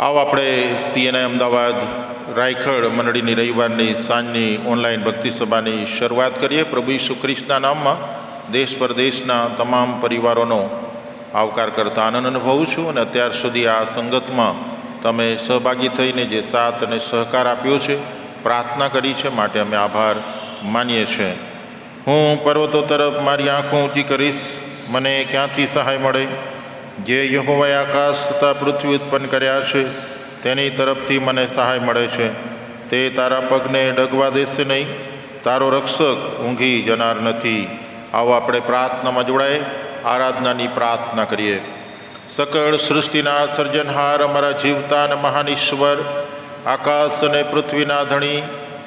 આવો આપણે સીએનઆઈ અમદાવાદ રાયખડ મંડળીની રવિવારની સાંજની ઓનલાઈન ભક્તિ સભાની શરૂઆત કરીએ. પ્રભુ ઈસુ ખ્રિસ્તના નામમાં દેશ પરદેશના તમામ પરિવારોનો આવકાર કરતા આનંદ અનુભવું છું. અને અત્યાર સુધી આ સંગતમાં તમે સહભાગી થઈને જે સાથ અને સહકાર આપ્યો છે, પ્રાર્થના કરી છે, માટે અમે આભાર માનીએ છીએ. હું પર્વતો તરફ મારી આંખો ઊંચી કરીશ, મને ક્યાંથી સહાય મળે? જે યહોવાએ આકાશ તથા પૃથ્વી ઉત્પન્ન કર્યા છે તેની તરફથી મને સહાય મળે છે. તે તારા પગને ડગવા દેશે નહીં, તારો રક્ષક ઊંઘી જનાર નથી. આવો આપણે પ્રાર્થનામાં જોડાય, આરાધનાની પ્રાર્થના કરીએ. સકળ સૃષ્ટિના સર્જનહાર, અમારા જીવતા અને મહાન ઈશ્વર, આકાશ અને પૃથ્વીના ધણી,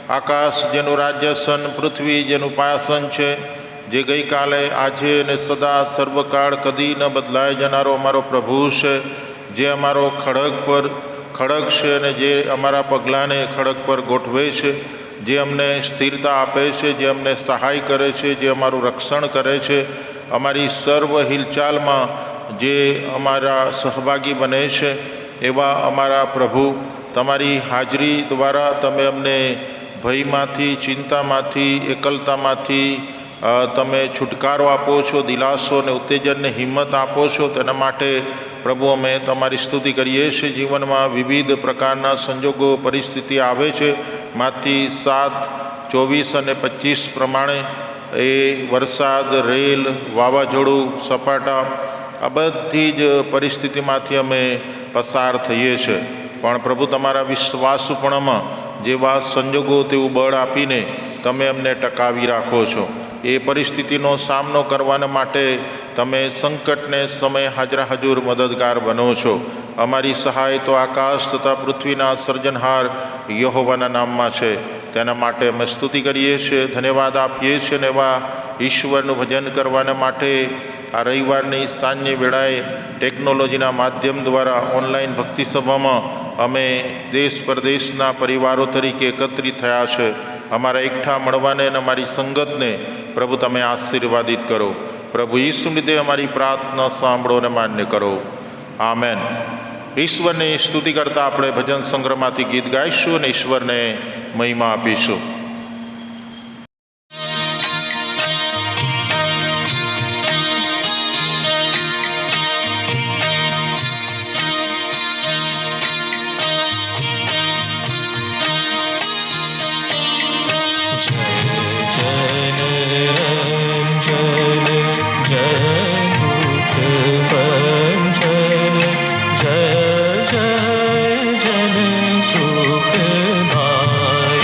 આકાશ જેનું રાજ્યસન, પૃથ્વી જેનું પાયાસન છે, જે ગઈકાલે આજે અને સદા સર્વકાળ કદી ન બદલાય જનારો અમારો પ્રભુ છે, જે અમારો ખડગ છે અને જે અમારા પગલાંને ખડગ પર ગોઠવે છે, જે અમને સ્થિરતા આપે છે, જે અમને સહાય કરે છે, જે અમારું રક્ષણ કરે છે, અમારી સર્વ હિલચાલમાં જે અમારા સહભાગી બને છે, એવા અમારા પ્રભુ, તમારી હાજરી દ્વારા તમે અમને ભયમાંથી, ચિંતામાંથી, એકલતામાંથી તમે છુટકારો આપો છો, દિલાસો અને ઉત્તેજનને હિંમત આપો છો. તેના માટે પ્રભુ અમે તમારી સ્તુતિ કરીએ છીએ. જીવનમાં વિવિધ પ્રકારના સંજોગો, પરિસ્થિતિ આવે છે. માથી 7, 24 અને 25 પ્રમાણે એ વરસાદ, રેલ, વાવાઝોડું, સપાટા, આ બધી જ પરિસ્થિતિમાંથી અમે પસાર થઈએ છીએ. પણ પ્રભુ, તમારા વિશ્વાસુપણામાં જેવા સંજોગો તેવું બળ આપીને તમે અમને ટકાવી રાખો છો. એ પરિસ્થિતિનો સામનો કરવાના માટે તમે સંકટને સમયે હાજરા હજુર મદદગાર બનો છો. અમારી સહાય તો આકાશ તથા પૃથ્વીના સર્જનહાર યહોવાના નામમાં છે. તેના માટે અમે સ્તુતિ કરીએ છીએ, ધન્યવાદ આપીએ છીએ. અને એવા ઈશ્વરનું ભજન કરવાના માટે આ રવિવારની સાંજની વેળાએ ટેકનોલોજીના માધ્યમ દ્વારા ઓનલાઈન ભક્તિ સભામાં અમે દેશ પરદેશના પરિવારો તરીકે એકત્રિત થયા છે. અમારા એકઠા મળવાને અને અમારી સંગતને પ્રભુ તમે આશીર્વાદિત કરો. પ્રભુ ઈસુ લીધે અમારી પ્રાર્થના સાંભળો અને માન્ય કરો. આમેન. ઈશ્વરની સ્તુતિ કરતાં આપણે ભજન સંગ્રહમાંથી ગીત ગાઈશું અને ઈશ્વરને મહિમા આપીશું. सुख भाई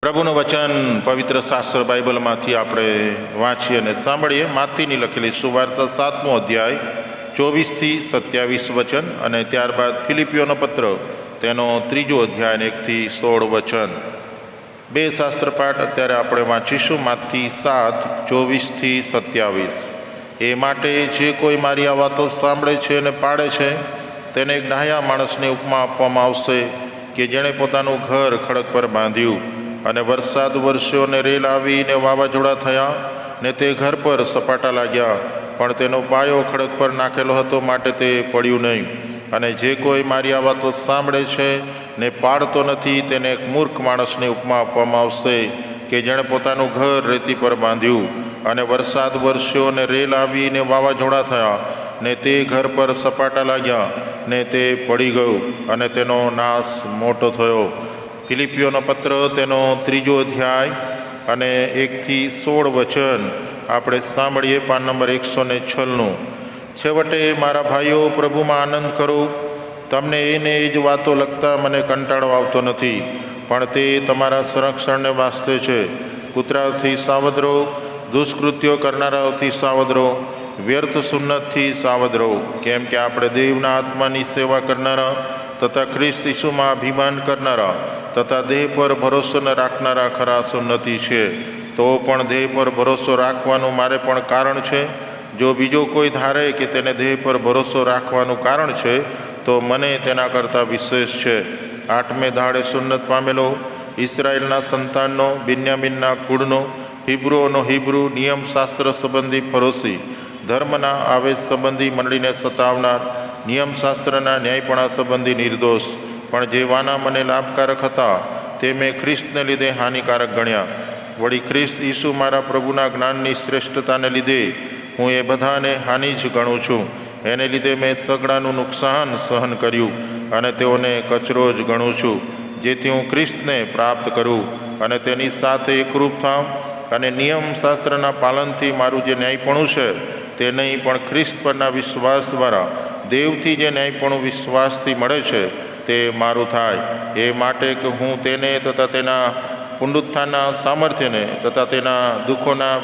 પ્રભુનું વચન પવિત્ર શાસ્ત્ર બાઇબલમાંથી આપણે વાંચીએ અને સાંભળીએ. માથીની લખેલી સુવાર્તા 7મો અધ્યાય 24થી 27 વચન અને ત્યારબાદ ફિલિપીઓનો પત્ર તેનો 3જો અધ્યાય 1થી 16 વચન. બે શાસ્ત્રપાઠ અત્યારે આપણે વાંચીશું. માથી 7:24થી 27. એ માટે જે કોઈ મારી આ વાતો સાંભળે છે અને પાડે છે તેને એક ડાહ્યા માણસની ઉપમા આપવામાં આવશે કે જેણે પોતાનું ઘર ખડક પર બાંધ્યું અને વરસાદ વરસ્યો ને રેલ આવીને વાવાઝોડા થયા ને તે ઘર પર સપાટા લાગ્યા, પણ તેનો પાયો ખડક પર નાખેલો હતો માટે તે પડ્યું નહીં. અને જે કોઈ મારી આ વાતો સાંભળે છે ને પાડતો નથી તેને એક મૂર્ખ માણસની ઉપમા આપવામાં આવશે કે જેણે પોતાનું ઘર રેતી પર બાંધ્યું અને વરસાદ વરસ્યો ને રેલ આવીને વાવાઝોડા થયા ને તે ઘર પર સપાટા લાગ્યા ને તે પડી ગયું અને તેનો નાશ મોટો થયો. ફિલિપીઓનો પત્ર તેનો 3જો અધ્યાય અને 1થી 16 વચન આપણે સાંભળીએ. PAN number 196. છેવટે મારા ભાઈઓ, પ્રભુમાં આનંદ કરો. તમને એને એ જ વાતો લખતા મને કંટાળો આવતો નથી, પણ તે તમારા સંરક્ષણને વાસ્તે છે. કૂતરાઓથી સાવધ રહો, દુષ્કૃત્યો કરનારાઓથી સાવધ રહો, વ્યર્થ સુન્નતથી સાવધ રહો, કેમ કે આપણે દેવના આત્માની સેવા કરનારા તથા ખ્રિસ્ત ઈસુમાં અભિમાન કરનારા તથા દેહ પર ભરોસો ન રાખનારા ખરા સુન્નતિ છે. તો પણ દેહ પર ભરોસો રાખવાનું મારે પણ કારણ છે. જો બીજો કોઈ ધારે કે તેને દેહ પર ભરોસો રાખવાનું કારણ છે તો મને તેના કરતાં વિશેષ છે. 8મે દાડે સુન્નત પામેલો, ઇસરાયેલના સંતાનનો, બિન્યામીનના કુળનો, હિબ્રુઓનો હિબ્રુ, નિયમશાસ્ત્ર સંબંધી ફરોશી, ધર્મના આવેશ સંબંધી મંડળીને સતાવનાર, નિયમશાસ્ત્રના ન્યાયપણા સંબંધી નિર્દોષ. પણ જે વાના મને લાભકારક હતા તે મેં ખ્રિસ્તને લીધે હાનિકારક ગણ્યા. વળી ખ્રિસ્ત ઈસુ મારા પ્રભુના જ્ઞાનની શ્રેષ્ઠતાને લીધે હું એ બધાને હાનિ જ ગણું છું. એને લીધે મેં સગડાનું નુકસાન સહન કર્યું અને તેઓને કચરો જ ગણું છું, જેથી હું ખ્રિસ્તને પ્રાપ્ત કરું અને તેની સાથે એકરૂપ થાઉં. અને નિયમશાસ્ત્રના પાલનથી મારું જે ન્યાયપણું છે તે નહીં, પણ ખ્રિસ્ત પરના વિશ્વાસ દ્વારા દેવથી જે ન્યાયપણું વિશ્વાસથી મળે છે તે મારું થાય. એ માટે કે હું તેને તથા તેના પુનરુત્થાનના સામર્થ્યને તથા તેના દુઃખોના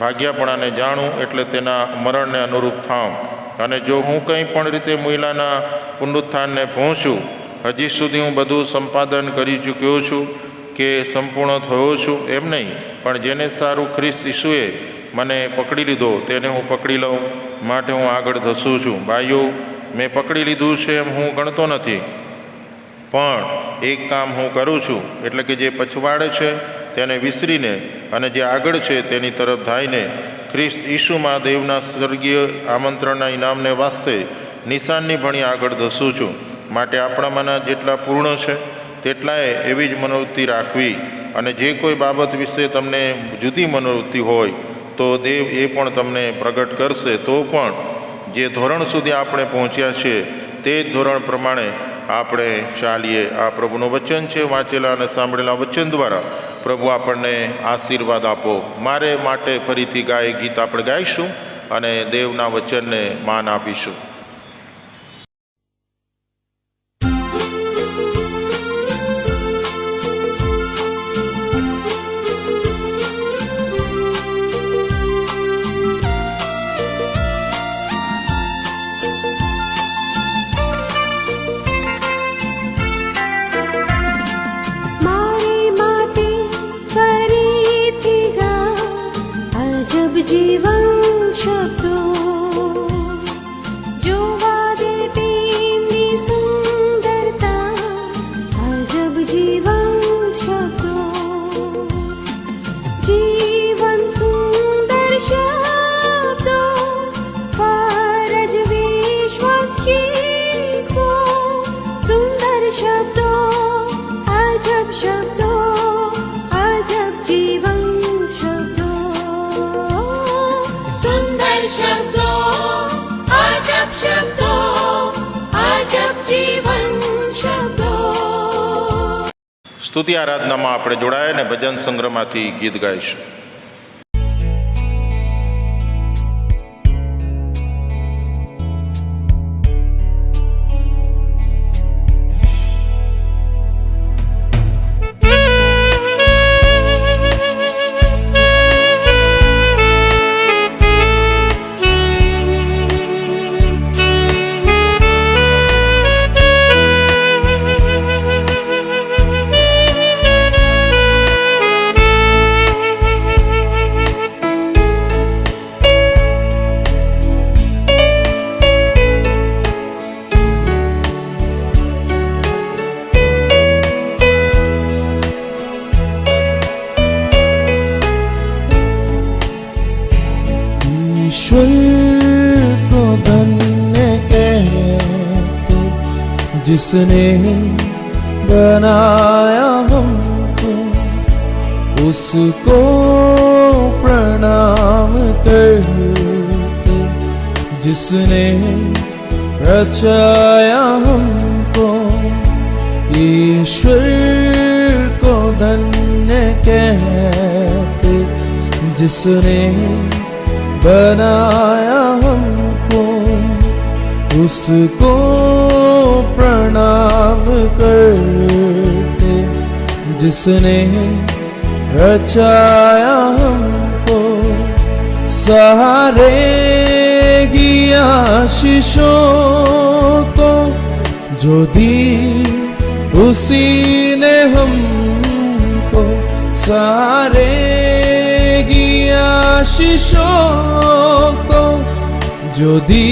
ભાગ્યાપણાને જાણું, એટલે તેના મરણને અનુરૂપ થાઉં. અને જો હું કંઈ પણ રીતે મુયલાના પુનરુત્થાનને પહોંચું, હજી સુધી હું બધું સંપાદન કરી ચૂક્યો છું કે સંપૂર્ણ થયો છું એમ નહીં, પણ જેને સારું ખ્રિસ્ત ઈસુએ મને પકડી લીધો તેને હું પકડી લઉં માટે હું આગળ ધસું છું. ભાઈઓ, મેં પકડી લીધું છે એમ હું ગણતો નથી, પણ એક કામ હું કરું છું, એટલે કે જે પછવાડે છે તેને વિસરીને અને જે આગળ છે તેની તરફ ધાઈને ખ્રિસ્ત ઈસુમાં દેવના સ્વર્ગીય આમંત્રણના ઇનામને વાસ્તે નિશાનની ભણી આગળ ધસું છું. માટે આપણામાંના જેટલા પૂર્ણ છે તેટલાએ એવી જ મનોવૃત્તિ રાખવી. અને જે કોઈ બાબત વિશે તમને જુદી મનોવૃત્તિ હોય તો દેવ એ પણ તમને પ્રગટ કરશે. તો પણ જે ધોરણ સુધી આપણે પહોંચ્યા છીએ તે જ ધોરણ પ્રમાણે આપણે ચાલીએ. આ પ્રભુનું વચન છે. વાંચેલા અને સાંભળેલા વચન દ્વારા પ્રભુ આપણને આશીર્વાદ આપો. મારે માટે ફરીથી ગીત આપણે ગાઈશું અને દેવના વચનને માન આપીશું. जीवन शब्दो जोवा दे तेमनी सुंदरता, अजब जीवन शब्दो, जीवन सुंदर शब्दो, पर જ વિશ્વાસ શીખો. સુંદર શબ્દો, અજબ શબ્દો, અજબ જીવન शब्दो, अजब शब्दो, अजब जीवन शब्दो. સ્તુતિ આરાધનામાં આપણે જોડાય અને ભજન સંગ્રહમાંથી ગીત ગાઈશું. जिसने बनाया हमको उसको प्रणाम करते, जिसने रचाया हमको ईश्वर को धन्य कहते, जिसने बनाया हमको उसको प्रणाम करते, जिसने रचाया हमको सारे की आशीषों को जो दी उसी ने हमको, सारे की आशीषों को जो दी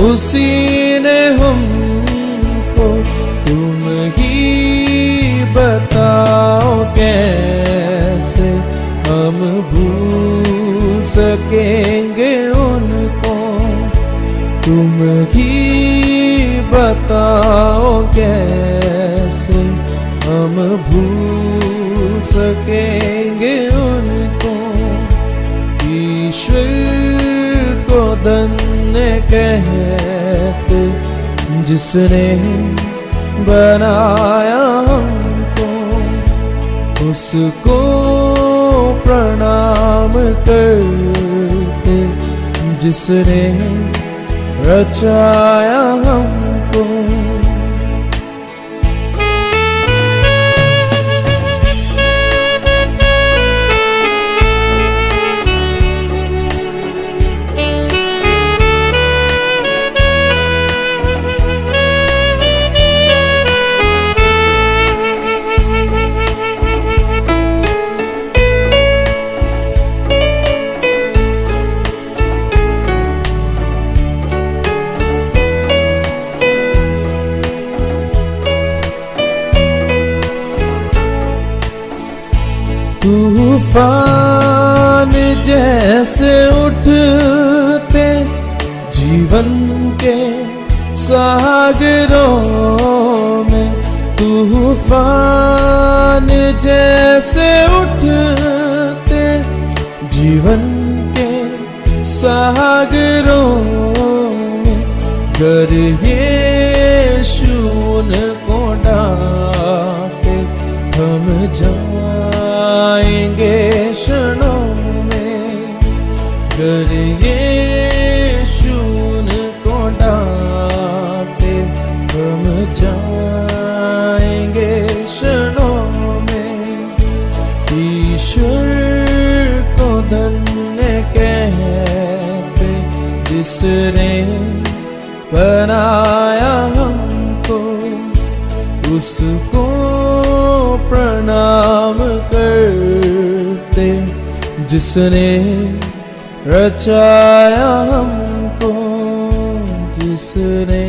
उसी ने हमको। तुम ही बताओ कैसे हम भूल सकेंगे उनको, तुम ही बताओ कैसे हम भूल सकेंगे उनको। ईश्वर को धन्य कहते, जिसने बनाया हमको उसको प्रणाम करते, जिसने रचाया हमको। तूफान जैसे उठते जीवन के सागरों में, तूफान जैसे उठते जीवन के सागरों में, गर यीशु को डाके थम जाएंगे क्षणों में, गर यीशु को डाके थम जाएंगे क्षणों में। ईश्वर को धन्य कहते, जिसने बनाया हमको उसको प्रणाम करते, जिसने रचाया हमको, जिसने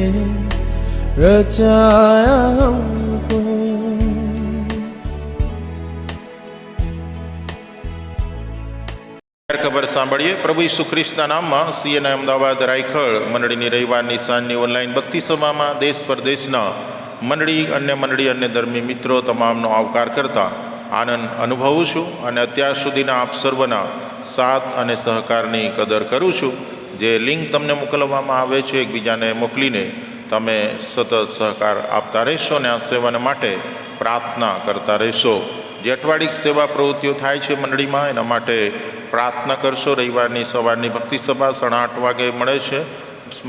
रचाया हमको। ખબર સાંભળીએ. પ્રભુ ઈસુ ખ્રિસ્તના નામમાં સીએનઆઈ અમદાવાદ રાયખળ મંડળીની રવિવારની સાંજની ઓનલાઈન ભક્તિ સભામાં દેશ પરદેશના મંડળી અન્ય ધર્મી મિત્રો તમામનો આવકાર કરતા આનંદ અનુભવું છું અને અત્યાર સુધીના આપ સર્વના સાથ અને સહકારની કદર કરું છું. જે લિંક તમને મોકલવામાં આવે છે એકબીજાને મોકલીને તમે સતત સહકાર આપતા રહેશો અને આ સેવાને માટે પ્રાર્થના કરતા રહેશો. જે અઠવાડિક સેવા પ્રવૃત્તિઓ થાય છે મંડળીમાં એના માટે પ્રાર્થના કરશો. રવિવારની સવારની ભક્તિ સભા 8:30 વાગે મળે છે.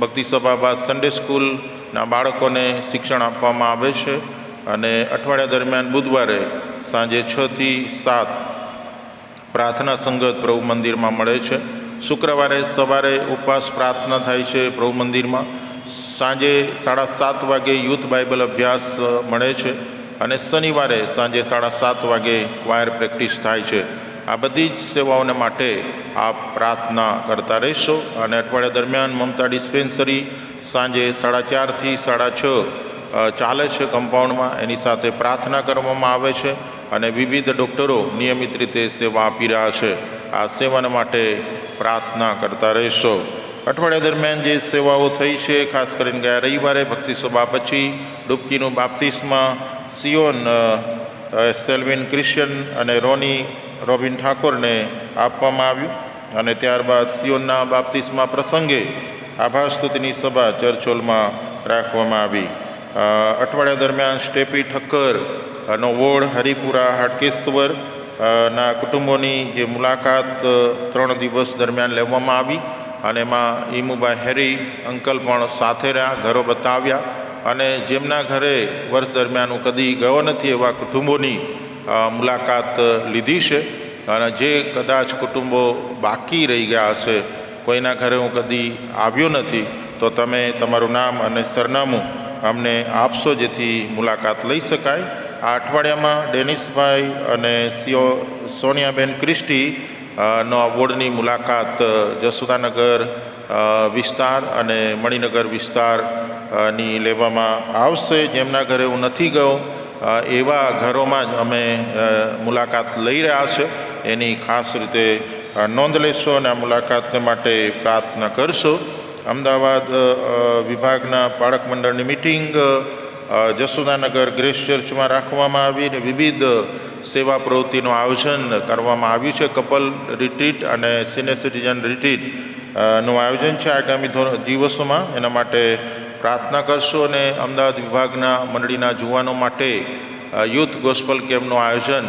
ભક્તિ સભા બાદ સન્ડે સ્કૂલના બાળકોને શિક્ષણ આપવામાં આવે છે અને અઠવાડિયા દરમિયાન બુધવારે સાંજે 6 થી 7 પ્રાર્થના સંગત પ્રભુ મંદિરમાં મળે છે. શુક્રવારે સવારે ઉપવાસ પ્રાર્થના થાય છે પ્રભુ મંદિરમાં. સાંજે 7:30 વાગે યુથ બાઇબલ અભ્યાસ મળે છે અને શનિવારે સાંજે 7:30 વાગે ક્વાયર પ્રેક્ટિસ થાય છે. આ બધી જ સેવાઓને માટે આપ પ્રાર્થના કરતા રહેશો. અને અઠવાડિયા દરમિયાન મમતા ડિસ્પેન્સરી સાંજે 4:30 થી 6:30 ચાલે છે કમ્પાઉન્ડમાં. એની સાથે પ્રાર્થના કરવામાં આવે છે અને વિવિધ ડૉક્ટરો નિયમિત રીતે સેવા આપી રહ્યા છે. આ સેવાને માટે પ્રાર્થના કરતા રહેશો. અઠવાડિયા દરમિયાન જે સેવાઓ થઈ છે, ખાસ કરીને ગયા રવિવારે ભક્તિ સભા પછી ડૂબકીનું બાપ્તિસ્મા સિયોન સેલ્વિન ક્રિશ્ચન અને રોબિન ઠાકોરને આપવામાં આવ્યું અને ત્યારબાદ સિયોનના બાપ્તિસ્મા પ્રસંગે આભાર સ્તુતિની સભા ચર્ચ હોલમાં રાખવામાં આવી. અઠવાડિયા દરમિયાન સ્ટેપી ઠક્કર નો વોર્ડ હરિપુરા હાટકેશ્વર ના કુટુંબોની જે મુલાકાત 3 દિવસ દરમિયાન લેવામાં આવી અને એમાં ઈમુબા હેરી અંકલ પણ સાથે રહ્યા, ઘરો બતાવ્યા અને જેમના ઘરે વર્ષ દરમિયાન હું કદી ગયો નથી એવા કુટુંબોની મુલાકાત લીધી છે. અને જે કદાચ કુટુંબો બાકી રહી ગયા હશે, કોઈના ઘરે હું કદી આવ્યો નથી, તો તમે તમારું નામ અને સરનામું અમને આપશો જેથી મુલાકાત લઈ શકાય. આ અઠવાડિયામાં ડેનિસભાઈ અને સોનિયાબેન ક્રિસ્ટી નો વોર્ડની મુલાકાત જસોદાનગર વિસ્તાર અને મણિનગર વિસ્તારની લેવામાં આવશે. જેમના ઘરે હું નથી ગયો એવા ઘરોમાં જ અમે મુલાકાત લઈ રહ્યા છે, એની ખાસ રીતે નોંધ લેશો અને આ મુલાકાતને માટે પ્રાર્થના કરશો. અમદાવાદ વિભાગના બાળક મંડળની મિટિંગ જસોદાનગર ગ્રેસ ચર્ચમાં રાખવામાં આવી અને વિવિધ સેવા પ્રવૃત્તિનું આયોજન કરવામાં આવ્યું છે. કપલ રિટ્રીટ અને સિનિયર સિટીઝન રિટ્રીટ નું આયોજન છે આગામી દિવસોમાં. એના માટે પ્રાર્થના કરશો અને અમદાવાદ વિભાગના મંડળીના જુવાનો માટે યુથ ગોસ્પલ કેમ્પનું આયોજન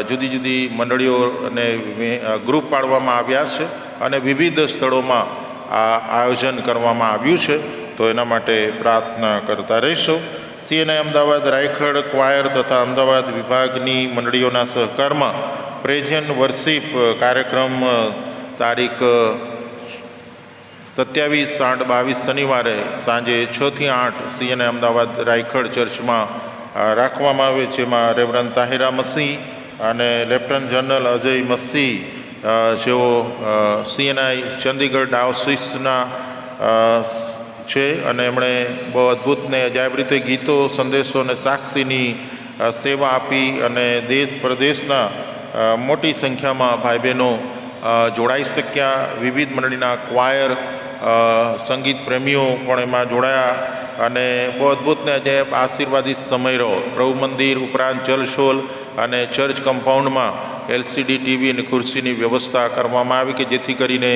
જુદી જુદી મંડળીઓ અને ગ્રુપ પાડવામાં આવ્યા છે અને વિવિધ સ્થળોમાં આ આયોજન કરવામાં આવ્યું છે, તો એના માટે પ્રાર્થના કરતા રહેશો. સીએનઆઈ અમદાવાદ રાયખડ ક્વાયર તથા અમદાવાદ વિભાગની મંડળીઓના સહકારમાં પ્રેઝ એન્ડ વર્શિપ કાર્યક્રમ તારીખ 27/8/22 શનિવારે સાંજે 6 થી 8 સીએનઆઈ અમદાવાદ રાયખડ ચર્ચમાં રાખવામાં આવે છે. જેમાં રેવરન્ડ તાહિરા મસી અને લેફ્ટનન્ટ જનરલ અજય મસી જેઓ સીએનઆઈ ચંદીગઢ ડાયોસીસના છે અને એમણે બહુ અદ્ભુત ને અજાયબ રીતે ગીતો, સંદેશો અને સાક્ષીની સેવા આપી અને દેશ પ્રદેશના મોટી સંખ્યામાં ભાઈ બહેનો જોડાઈ શક્યા. વિવિધ મંડળીના ક્વાયર, સંગીત પ્રેમીઓ પણ એમાં જોડાયા અને બહુ અદ્ભુત ને અજાયબ આશીર્વાદિત સમય રહ્યો. પ્રભુ મંદિર ઉપરાંત જલશોલ અને ચર્ચ કમ્પાઉન્ડમાં LCD ટીવી અને ખુરશીની વ્યવસ્થા કરવામાં આવી કે જેથી કરીને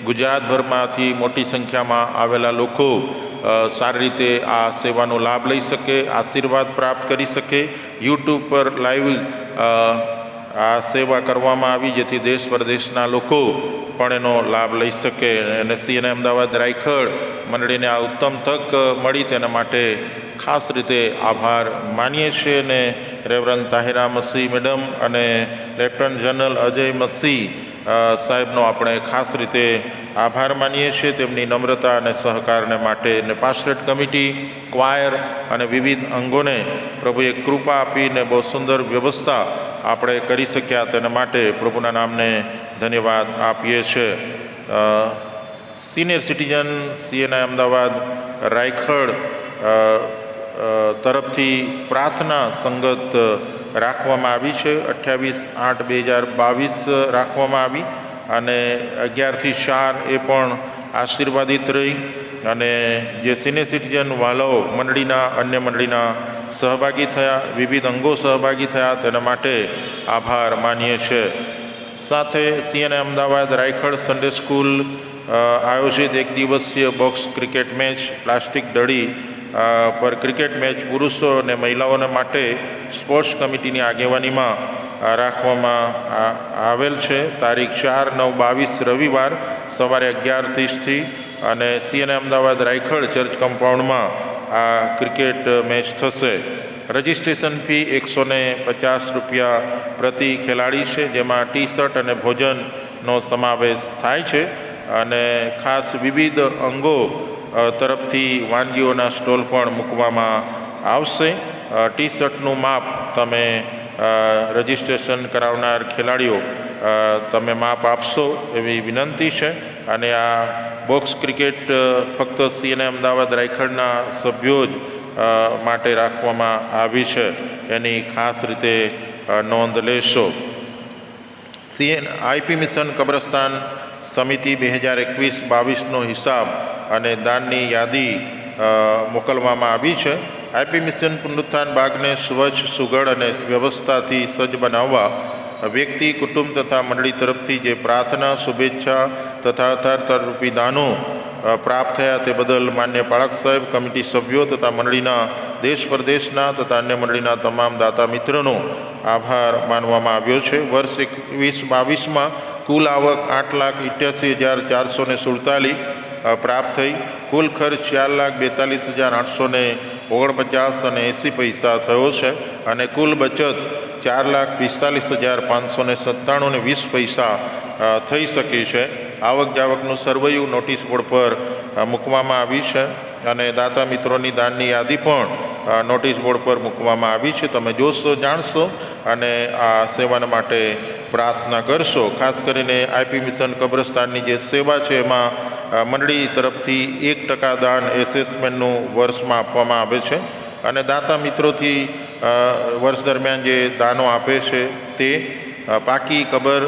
ગુજરાતભરમાંથી મોટી સંખ્યામાં આવેલા લોકો સારી રીતે આ સેવાનો લાભ લઈ શકે, આશીર્વાદ પ્રાપ્ત કરી શકે. યુટ્યુબ પર લાઈવ આ સેવા કરવામાં આવી જેથી દેશ પરદેશના લોકો પણ એનો લાભ લઈ શકે. અને સીએનઆઈ અમદાવાદ રાયખડ મંડળીને આ ઉત્તમ તક મળી તેના માટે ખાસ રીતે આભાર માનીએ છીએ અને રેવરન્ડ તાહિરા મસી મેડમ અને લેફ્ટનન્ટ જનરલ અજય મસી સાહેબનો આપણે ખાસ રીતે આભાર માનીએ છીએ તેમની નમ્રતા અને સહકારને માટે. અને પાસ્ટરેટ કમિટી, ક્વાયર અને વિવિધ અંગોને પ્રભુએ કૃપા આપીને બહુ સુંદર વ્યવસ્થા આપણે કરી શક્યા તેના માટે પ્રભુના નામને ધન્યવાદ આપીએ છીએ. Senior citizen CNI Ahmedabad Raikhad તરફથી પ્રાર્થના સંગત રાખવામાં આવી છે. 28/8/2022 રાખવામાં આવી અને 11 થી 4 એ પણ આશીર્વાદિત રહી. અને જે સિનિયર સિટીઝન વાલાઓ મંડળીના અન્ય મંડળીના સહભાગી થયા, વિવિધ અંગો સહભાગી થયા તેના માટે આભાર માનીએ છીએ. સાથે CNI Ahmedabad Raikhad Sunday school આયોજિત એક દિવસીય બોક્સ ક્રિકેટ મેચ પ્લાસ્ટિક દડી પર ક્રિકેટ મેચ પુરુષો અને મહિલાઓને માટે સ્પોર્ટ્સ કમિટીની આગેવાનીમાં રાખવામાં આવેલ છે. તારીખ 4/9/22 રવિવાર સવારે 11:30 અને સીએનઆઈ અમદાવાદ રાયખડ ચર્ચ કમ્પાઉન્ડમાં આ ક્રિકેટ મેચ થશે. રજિસ્ટ્રેશન ફી ₹150 પ્રતિ ખેલાડી છે, જેમાં ટી-શર્ટ અને ભોજનનો સમાવેશ થાય છે. અને ખાસ વિવિધ અંગો તરફથી વાનગીઓના સ્ટોલ પણ મૂકવામાં આવશે. ટી-શર્ટનું માપ તમે રજિસ્ટ્રેશન કરાવનાર ખેલાડીઓ તમે માપ આપશો એવી વિનંતી છે. અને આ બોક્સ ક્રિકેટ ફક્ત સીએનઆઈ અમદાવાદ રાયખડના સભ્યો જ માટે રાખવામાં આવી છે, એની ખાસ રીતે નોંધ લેશો. આઈપી મિશન કબ્રસ્તાન સમિતિ 2021-22નો હિસાબ અને દાનની યાદી મોકલવામાં આવી છે. આઈપી મિશન પુનરુત્થાન બાગને સ્વચ્છ, સુઘડ અને વ્યવસ્થાથી સજ્જ બનાવવા વ્યક્તિ, કુટુંબ તથા મંડળી તરફથી જે પ્રાર્થના, શુભેચ્છા તથા અર્થરૂપી દાનો પ્રાપ્ત થયા તે બદલ માન્ય પાળક સાહેબ, કમિટી સભ્યો તથા મંડળીના દેશ પરદેશના તથા અન્ય મંડળીના તમામ દાતા મિત્રોનો આભાર માનવામાં આવ્યો છે. વર્ષ 21-22માં કુલ આવક 8,88,447 પ્રાપ્ત થઈ. કુલ ખર્ચ 4,42,849 અને 80 પૈસા થયો છે અને કુલ બચત 4,45,597 અને 20 પૈસા થઈ શકી છે. આવક જાવકનું સરવૈયું નોટિસ બોર્ડ પર મૂકવામાં આવી છે અને દાતા મિત્રોની દાનની યાદી પણ નોટિસ બોર્ડ પર મૂકવામાં આવી છે. તમે જોશો, જાણશો અને આ સેવાના માટે પ્રાર્થના કરશો. ખાસ કરીને આઈપી મિશન કબ્રસ્તાનની જે સેવા છે એમાં મંડળી તરફથી 1% દાન એસેસમેન્ટનું વર્ષમાં આપવામાં આવે છે અને દાતા મિત્રોથી વર્ષ દરમિયાન જે દાનો આપે છે તે પાકી કબર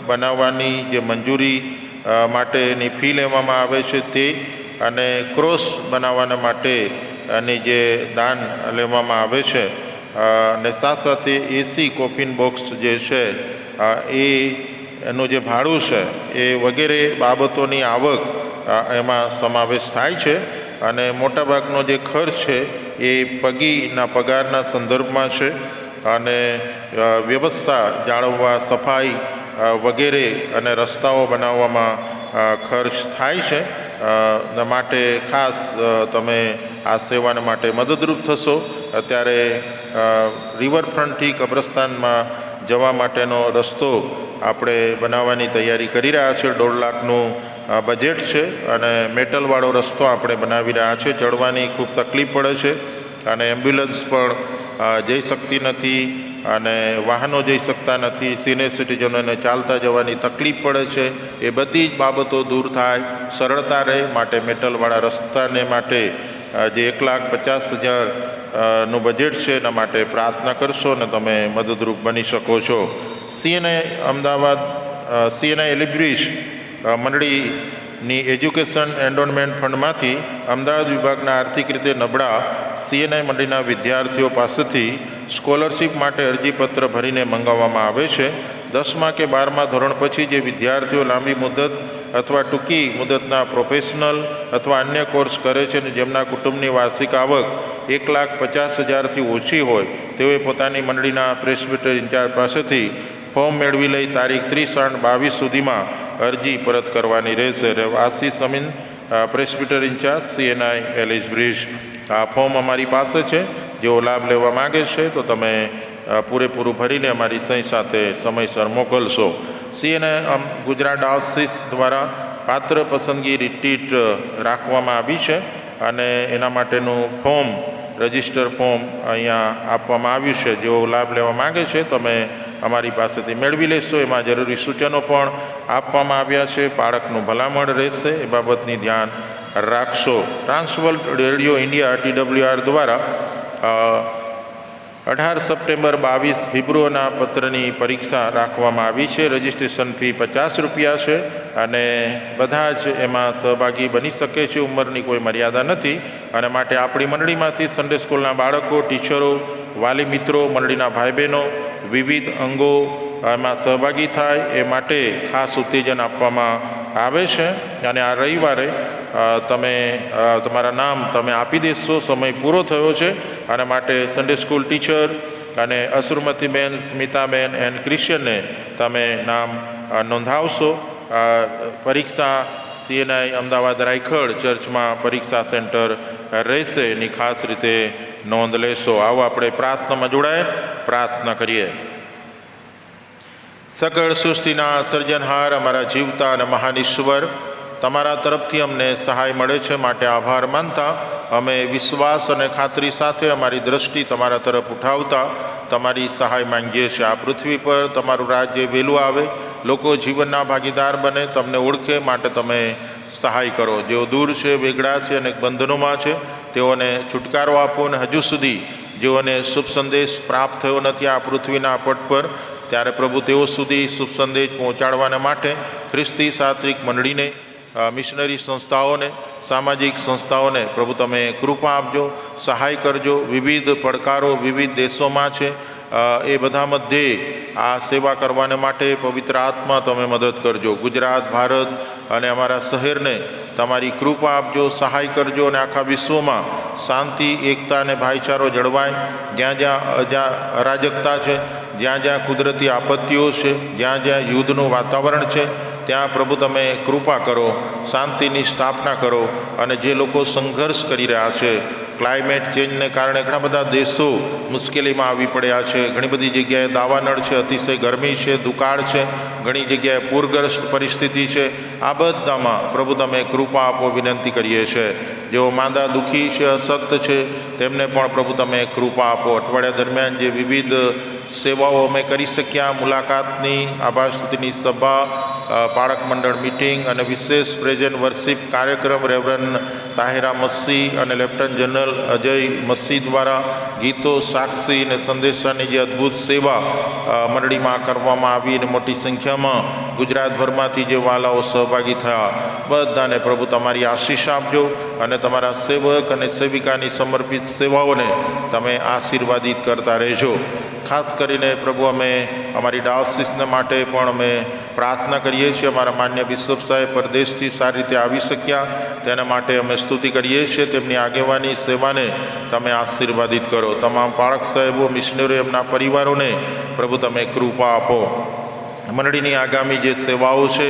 બનાવવાની જે મંજૂરી માટેની ફી લેવામાં આવે છે તે અને ક્રોસ બનાવવાના માટેની જે દાન લેવામાં આવે છે અને સાથે સાથે એસી કોફિન બોક્સ જે છે એનું જે ભાડું છે એ વગેરે બાબતોની આવક એમાં સમાવેશ થાય છે અને મોટાભાગનો જે ખર્ચ છે એ પગીના પગારના સંદર્ભમાં છે અને વ્યવસ્થા જાળવવા, સફાઈ વગેરે અને રસ્તાઓ બનાવવામાં ખર્ચ થાય છે. માટે ખાસ તમે આ સેવાને માટે મદદરૂપ થશો. અત્યારે રિવરફ્રન્ટથી કબ્રસ્તાનમાં જવા માટેનો રસ્તો આપણે બનાવવાની તૈયારી કરી રહ્યા છીએ. 1.5 લાખનું બજેટ છે અને મેટલવાળો રસ્તો આપણે બનાવી રહ્યા છીએ. ચડવાની ખૂબ તકલીફ પડે છે અને એમ્બ્યુલન્સ પણ જઈ શકતી નથી અને વાહનો જઈ શકતા નથી. સિનિયર સિટીઝનોને ચાલતા જવાની તકલીફ પડે છે. એ બધી જ બાબતો દૂર થાય, સરળતા રહે માટે મેટલવાળા રસ્તાને માટે જે 1,50,000 નું બજેટ છે એના માટે પ્રાર્થના કરશો અને તમે મદદરૂપ બની શકો છો. સીએનઆઈ અમદાવાદ, સીએનઆઈ એલિબ્રિજ મંડળીની એજ્યુકેશન એન્ડોન્મેન્ટ ફંડમાંથી અમદાવાદ વિભાગના આર્થિક રીતે નબળા સીએનઆઈ મંડળીના વિદ્યાર્થીઓ પાસેથી સ્કોલરશિપ માટે અરજીપત્ર ભરીને મંગાવવામાં આવે છે. 10મા કે 12મા ધોરણ પછી જે વિદ્યાર્થીઓ લાંબી મુદત અથવા ટૂંકી મુદતના પ્રોફેશનલ અથવા અન્ય કોર્સ કરે છે અને જેમના કુટુંબની વાર્ષિક આવક 1,50,000થી ઓછી હોય તેઓએ પોતાની મંડળીના પ્રેસ્બિટર ઇન્ચાર્જ પાસેથી ફોર્મ મેળવી લઈ તારીખ 30/8/22 સુધીમાં અરજી પરત કરવાની રહેશે. આશીષ અમીન, પ્રેસ્બિટર ઇન્ચાર્જ, સીએનઆઈ એલિબ્રિજ. આ ફોર્મ અમારી પાસે છે. જેઓ લાભ લેવા માગે છે તો તમે પૂરેપૂરું ભરીને અમારી સહી સાથે સમયસર મોકલશો. સીએનઆઈ ગુજરાત ડાયોસિસ દ્વારા પાત્ર પસંદગી રિટ્રીટ રાખવામાં આવી છે અને એના માટેનું ફોર્મ, રજિસ્ટર ફોર્મ અહીંયા આપવામાં આવ્યું છે. જેઓ લાભ લેવા માગે છે તમે અમારી પાસેથી મેળવી લેશો. એમાં જરૂરી સૂચનો પણ આપવામાં આવ્યા છે. બાળકનું ભલામણ રહેશે એ બાબતની ધ્યાન રાખશો. ટ્રાન્સવર્લ્ડ રેડિયો ઇન્ડિયા TWR દ્વારા 18 સપ્ટેમ્બર 22 હિબ્રુના પત્રની પરીક્ષા રાખવામાં આવી છે. રજિસ્ટ્રેશન ફી ₹50 છે અને બધા જ એમાં સહભાગી બની શકે છે. ઉંમરની કોઈ મર્યાદા નથી અને માટે આપણી મંડળીમાંથી સન્ડે સ્કૂલના બાળકો, ટીચરો, વાલી મિત્રો, મંડળીના ભાઈ બહેનો વિવિધ અંગો એમાં સહભાગી થાય એ માટે ખાસ ઉત્તેજન આપવામાં આવે છે અને આ રવિવારે તમે તમારા નામ તમે આપી દેશો. સમય પૂરો થયો છે અને માટે સન્ડે સ્કૂલ ટીચર અને અસુરમતીબેન, સ્મિતાબેન એન્ડ ક્રિશ્ચનને તમે નામ નોંધાવશો. પરીક્ષા સીએનઆઈ અમદાવાદ રાયખડ ચર્ચમાં પરીક્ષા સેન્ટર રહેશે એની ખાસ રીતે નોંધ લેશો. આવો આપણે પ્રાર્થનામાં જોડાય, પ્રાર્થના કરીએ. સકળ સૃષ્ટિના સર્જનહાર, અમારા જીવતા અને મહાન ઈશ્વર, તમારા તરફથી અમને સહાય મળે છે માટે આભાર માનતા અમે વિશ્વાસ અને ખાતરી સાથે અમારી દ્રષ્ટિ તમારા તરફ ઉઠાવતા તમારી સહાય માંગીએ છીએ. આ પૃથ્વી પર તમારું રાજ્ય વહેલું આવે, લોકો જીવનના ભાગીદાર બને, તમને ઓળખે માટે તમે સહાય કરો. જેઓ દૂર છે, વેગળા છે અને બંધનોમાં છે તેઓને છુટકારો આપો અને હજુ સુધી જેઓને શુભ સંદેશ પ્રાપ્ત થયો નથી આ પૃથ્વીના પટ પર ત્યારે પ્રભુ તેઓ સુધી શુભ સંદેશ પહોંચાડવાને માટે ખ્રિસ્તી સાત્વિક મંડળીને, મિશનરી સંસ્થાઓને, સામાજિક સંસ્થાઓને પ્રભુ તમે કૃપા આપજો, સહાય કરજો. વિવિધ પડકારો વિવિધ દેશોમાં છે, એ બધા મધ્યે આ સેવા કરવાને માટે પવિત્ર આત્મા તમે મદદ કરજો. ગુજરાત, ભારત અને અમારા શહેરને તમારી કૃપા આપજો, સહાય કરજો અને આખા વિશ્વમાં શાંતિ, એકતા અને ભાઈચારો જળવાય. જ્યાં અરાજકતા છે, જ્યાં કુદરતી આપત્તિઓ છે, જ્યાં યુદ્ધનું વાતાવરણ છે, ત્યાં પ્રભુ તમે કૃપા કરો, શાંતિની સ્થાપના કરો. અને જે લોકો સંઘર્ષ કરી રહ્યા છે, ક્લાઇમેટ ચેન્જને કારણે ઘણા બધા દેશો મુશ્કેલીમાં આવી પડ્યા છે, ઘણી બધી જગ્યાએ દાવાનળ છે, અતિશય ગરમી છે, દુકાળ છે, ઘણી જગ્યાએ પૂરગ્રસ્ત પરિસ્થિતિ છે. આ બધામાં પ્રભુ તમે કૃપા આપો વિનંતી કરીએ છીએ. જેઓ માંદા દુઃખી છે, અશક્ત છે, તેમને પણ પ્રભુ તમે કૃપા આપો. અઠવાડિયા દરમિયાન જે વિવિધ સેવાઓ અમે કરી શક્યા, મુલાકાતની, આભાર સ્તુતિની સભા, બાળક મંડળ મિટિંગ અને વિશેષ પ્રેઝન્ટ વર્શિપ કાર્યક્રમ રેવરન તાહિરા મસ્સી અને લેફ્ટનન્ટ જનરલ અજય મસ્સી દ્વારા ગીતો, સાક્ષી અને સંદેશાની જે અદ્ભુત સેવા મંડળીમાં કરવામાં આવી અને મોટી સંખ્યામાં ગુજરાતભરમાંથી જે વાલાઓ સહભાગી થયા, બધાને પ્રભુ તમારી આશીષ આપજો અને તમારા સેવક અને સેવિકાની સમર્પિત સેવાઓને તમે આશીર્વાદિત કરતા રહેજો. ખાસ કરીને પ્રભુ અમે અમારી ડાયોસિસને માટે પણ અમે પ્રાર્થના કરીએ છીએ. અમારા માન્ય બિશપ સાહેબ પરદેશથી સારી રીતે આવી શક્યા, તેના માટે અમે સ્તુતિ કરીએ છીએ. તેમની આગેવાની સેવાને તમે આશીર્વાદિત કરો. તમામ પાળક સાહેબો, મિશનરીઓ, એમના પરિવારોને પ્રભુ તમે કૃપા આપો. મંડળીની આગામી જે સેવાઓ છે,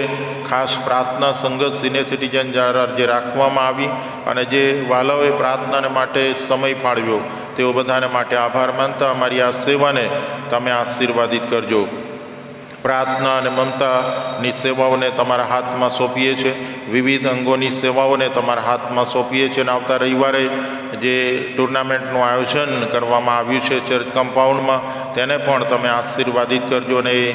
ખાસ પ્રાર્થના સંગત સિનિયર સિટીઝન જે રાખવામાં આવી અને જે વાલાઓએ પ્રાર્થનાને માટે સમય ફાળવ્યો, તેઓ બધાને માટે આભાર માનતા અમારી આ સેવાને તમે આશીર્વાદિત કરજો. પ્રાર્થના અને મમતાની સેવાઓને તમારા હાથમાં સોંપીએ છીએ. વિવિધ અંગોની સેવાઓને તમારા હાથમાં સોંપીએ છીએ. અને આવતા રવિવારે જે ટુર્નામેન્ટનું આયોજન કરવામાં આવ્યું છે ચર્ચ કમ્પાઉન્ડમાં, તેને પણ તમે આશીર્વાદિત કરજો અને એ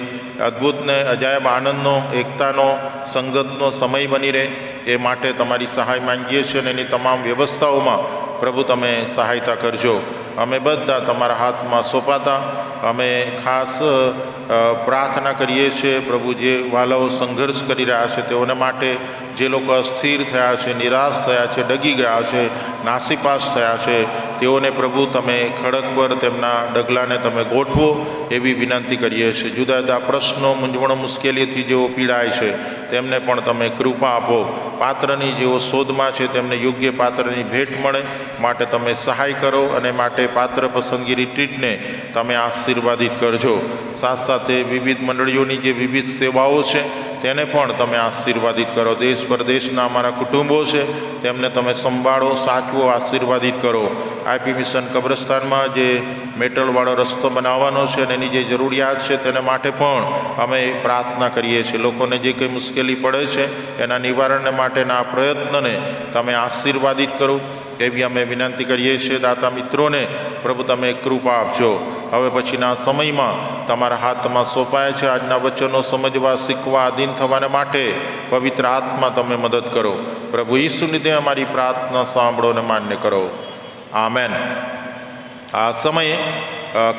અદ્ભુતને અજાયબ આનંદનો, એકતાનો, સંગતનો સમય બની રહે એ માટે તમારી સહાય માંગીએ છીએ. અને એની તમામ વ્યવસ્થાઓમાં પ્રભુ તમે સહાયતા કરજો. અમે બધા તમારા હાથમાં સોંપાતા અમે ખાસ પ્રાર્થના કરીએ છીએ પ્રભુ, જે વાલાઓ સંઘર્ષ કરી રહ્યા છે તેઓને માટે, જે લોકો અસ્થિર થયા છે, નિરાશ થયા છે, ડગી ગયા છે, નાસીપાસ થયા છે, તેઓને પ્રભુ તમે ખડક પર તેમના ડગલાને તમે ગોઠવો એવી વિનંતી કરીએ છીએ. જુદા જુદા પ્રશ્નો, મૂંઝવણો, મુશ્કેલીઓથી જેઓ પીડાય છે તેમને પણ તમે કૃપા આપો. પાત્રની જેઓ શોધમાં છે તેમને યોગ્ય પાત્રની ભેટ મળે માટે તમે સહાય કરો અને માટે પાત્ર પસંદગી રિટ્રીટને તમે આશીર્વાદિત કરજો. સાથે સાથે વિવિધ મંડળીઓની જે વિવિધ સેવાઓ છે તેને પણ તમે આશીર્વાદિત કરો. દેશ પરદેશના અમારા કુટુંબો છે તેમને તમે સંભાળો, સાચવો, આશીર્વાદિત કરો. આઈપી મિશન કબ્રસ્તાનમાં જે મેટલવાળો રસ્તો બનાવવાનો છે અને એની જે જરૂરિયાત છે તેને માટે પણ અમે પ્રાર્થના કરીએ છીએ. લોકોને જે કંઈ મુશ્કેલી પડે છે એના નિવારણને માટેના પ્રયત્નને તમે આશીર્વાદિત કરો એવી અમે વિનંતી કરીએ છીએ. દાતા મિત્રોને પ્રભુ તમે કૃપા આપજો. હવે પછીના સમયમાં તમારા હાથમાં સોંપાય છે. આજના વચનો સમજવા, શીખવા, આધીન થવાને માટે પવિત્ર આત્મા તમે મદદ કરો. પ્રભુ ઈસુ લીધે અમારી પ્રાર્થના સાંભળો અને માન્ય કરો. આમેન. આ સમયે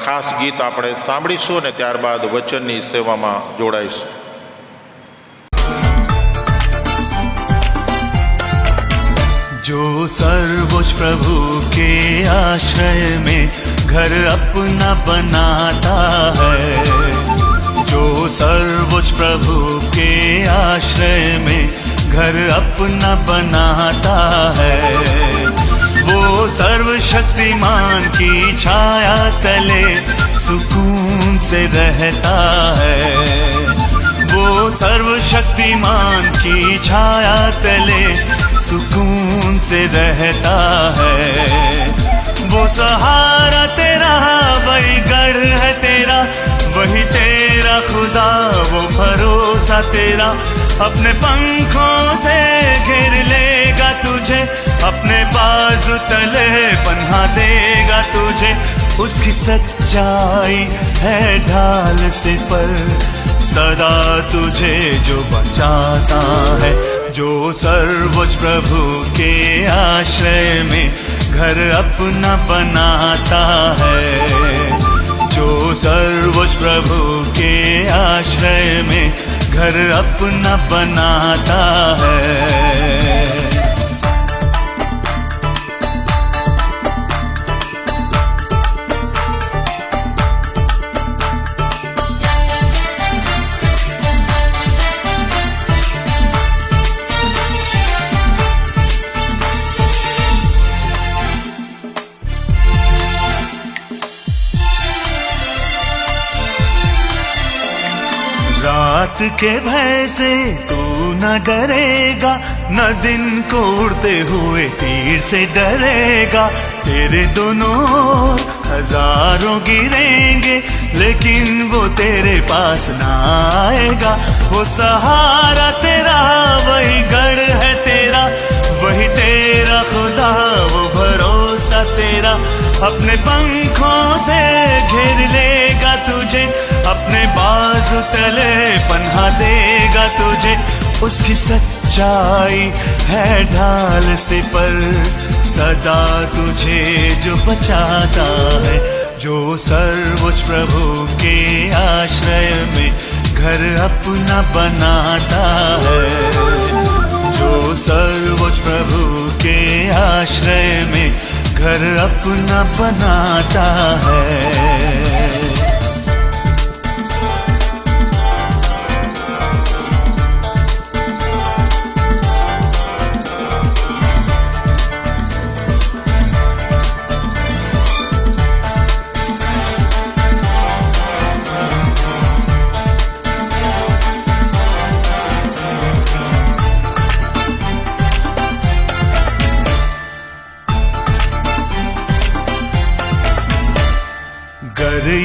ખાસ ગીત આપણે સાંભળીશું અને ત્યારબાદ વચનની સેવામાં જોડાઈશું. जो सर्वोच्च प्रभु के आश्रय में घर अपना बनाता है, जो सर्वोच्च प्रभु के आश्रय में घर अपना बनाता है, वो सर्वशक्तिमान की छाया तले सुकून से रहता है, वो सर्वशक्तिमान की छाया तले सुकून से रहता है। वो सहारा तेरा, वही गढ़ है तेरा, वही तेरा खुदा, वो भरोसा तेरा, अपने पंखों से घेर लेगा तुझे, अपने बाजू तले पन्हा देगा तुझे, उसकी सच्चाई है ढाल से पर सदा तुझे जो बचाता है, जो सर्वोच्च प्रभु के आश्रय में घर अपना बनाता है, जो सर्वोच्च प्रभु के आश्रय में घर अपना बनाता है। रात के भय से तू न डरेगा, न दिन को उड़ते हुए तीर से डरेगा। तेरे दोनों ओर हजारों गिरेंगे, लेकिन वो तेरे पास ना आएगा। वो सहारा तेरा, वही गढ़ है तेरा, वही तेरा खुदा, वो भरोसा तेरा। अपने पंखों से घेर लेगा तुझे, अपने बाजू तले पन्हा देगा तुझे। उसकी सच्चाई है ढाल से पर, सदा तुझे जो बचाता है। जो सर्वोच्च प्रभु के आश्रय में घर अपना बनाता है। जो सर्वोच्च प्रभु के आश्रय में घर अपना बनाता है।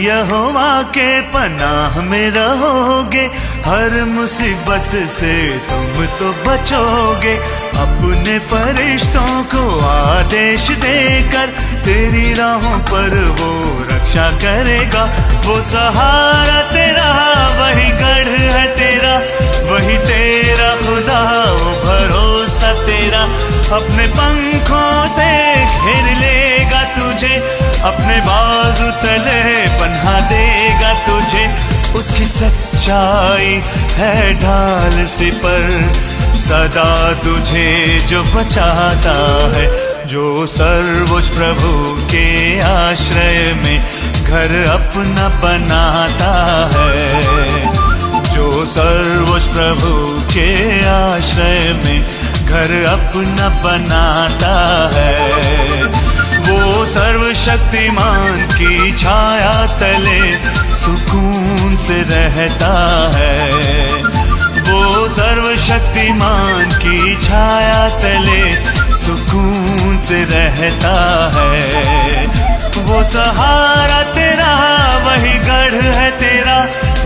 यहोवा के पनाह में रहोगे, हर मुसीबत से तुम तो बचोगे। अपने फरिश्तों को आदेश देकर तेरी राहों पर वो रक्षा करेगा। वो सहारा तेरा, वही गढ़ है तेरा, वही तेरा खुदा, वो भरोसा तेरा। अपने पंखों से घेर लेगा तुझे, अपने बाजू तले पन्हा देगा तुझे। उसकी सच्चाई है ढाल से पर, सदा तुझे जो बचाता है। जो सर्वोच्च प्रभु के आश्रय में घर अपना बनाता है। जो सर्वोच्च प्रभु के आश्रय में घर अपना बनाता है। वो सर्वशक्तिमान की छाया तले सुकून से रहता है। वो सर्वशक्तिमान की छाया तले सुकून से रहता है। वो सहारा तेरा, वही गढ़ है तेरा,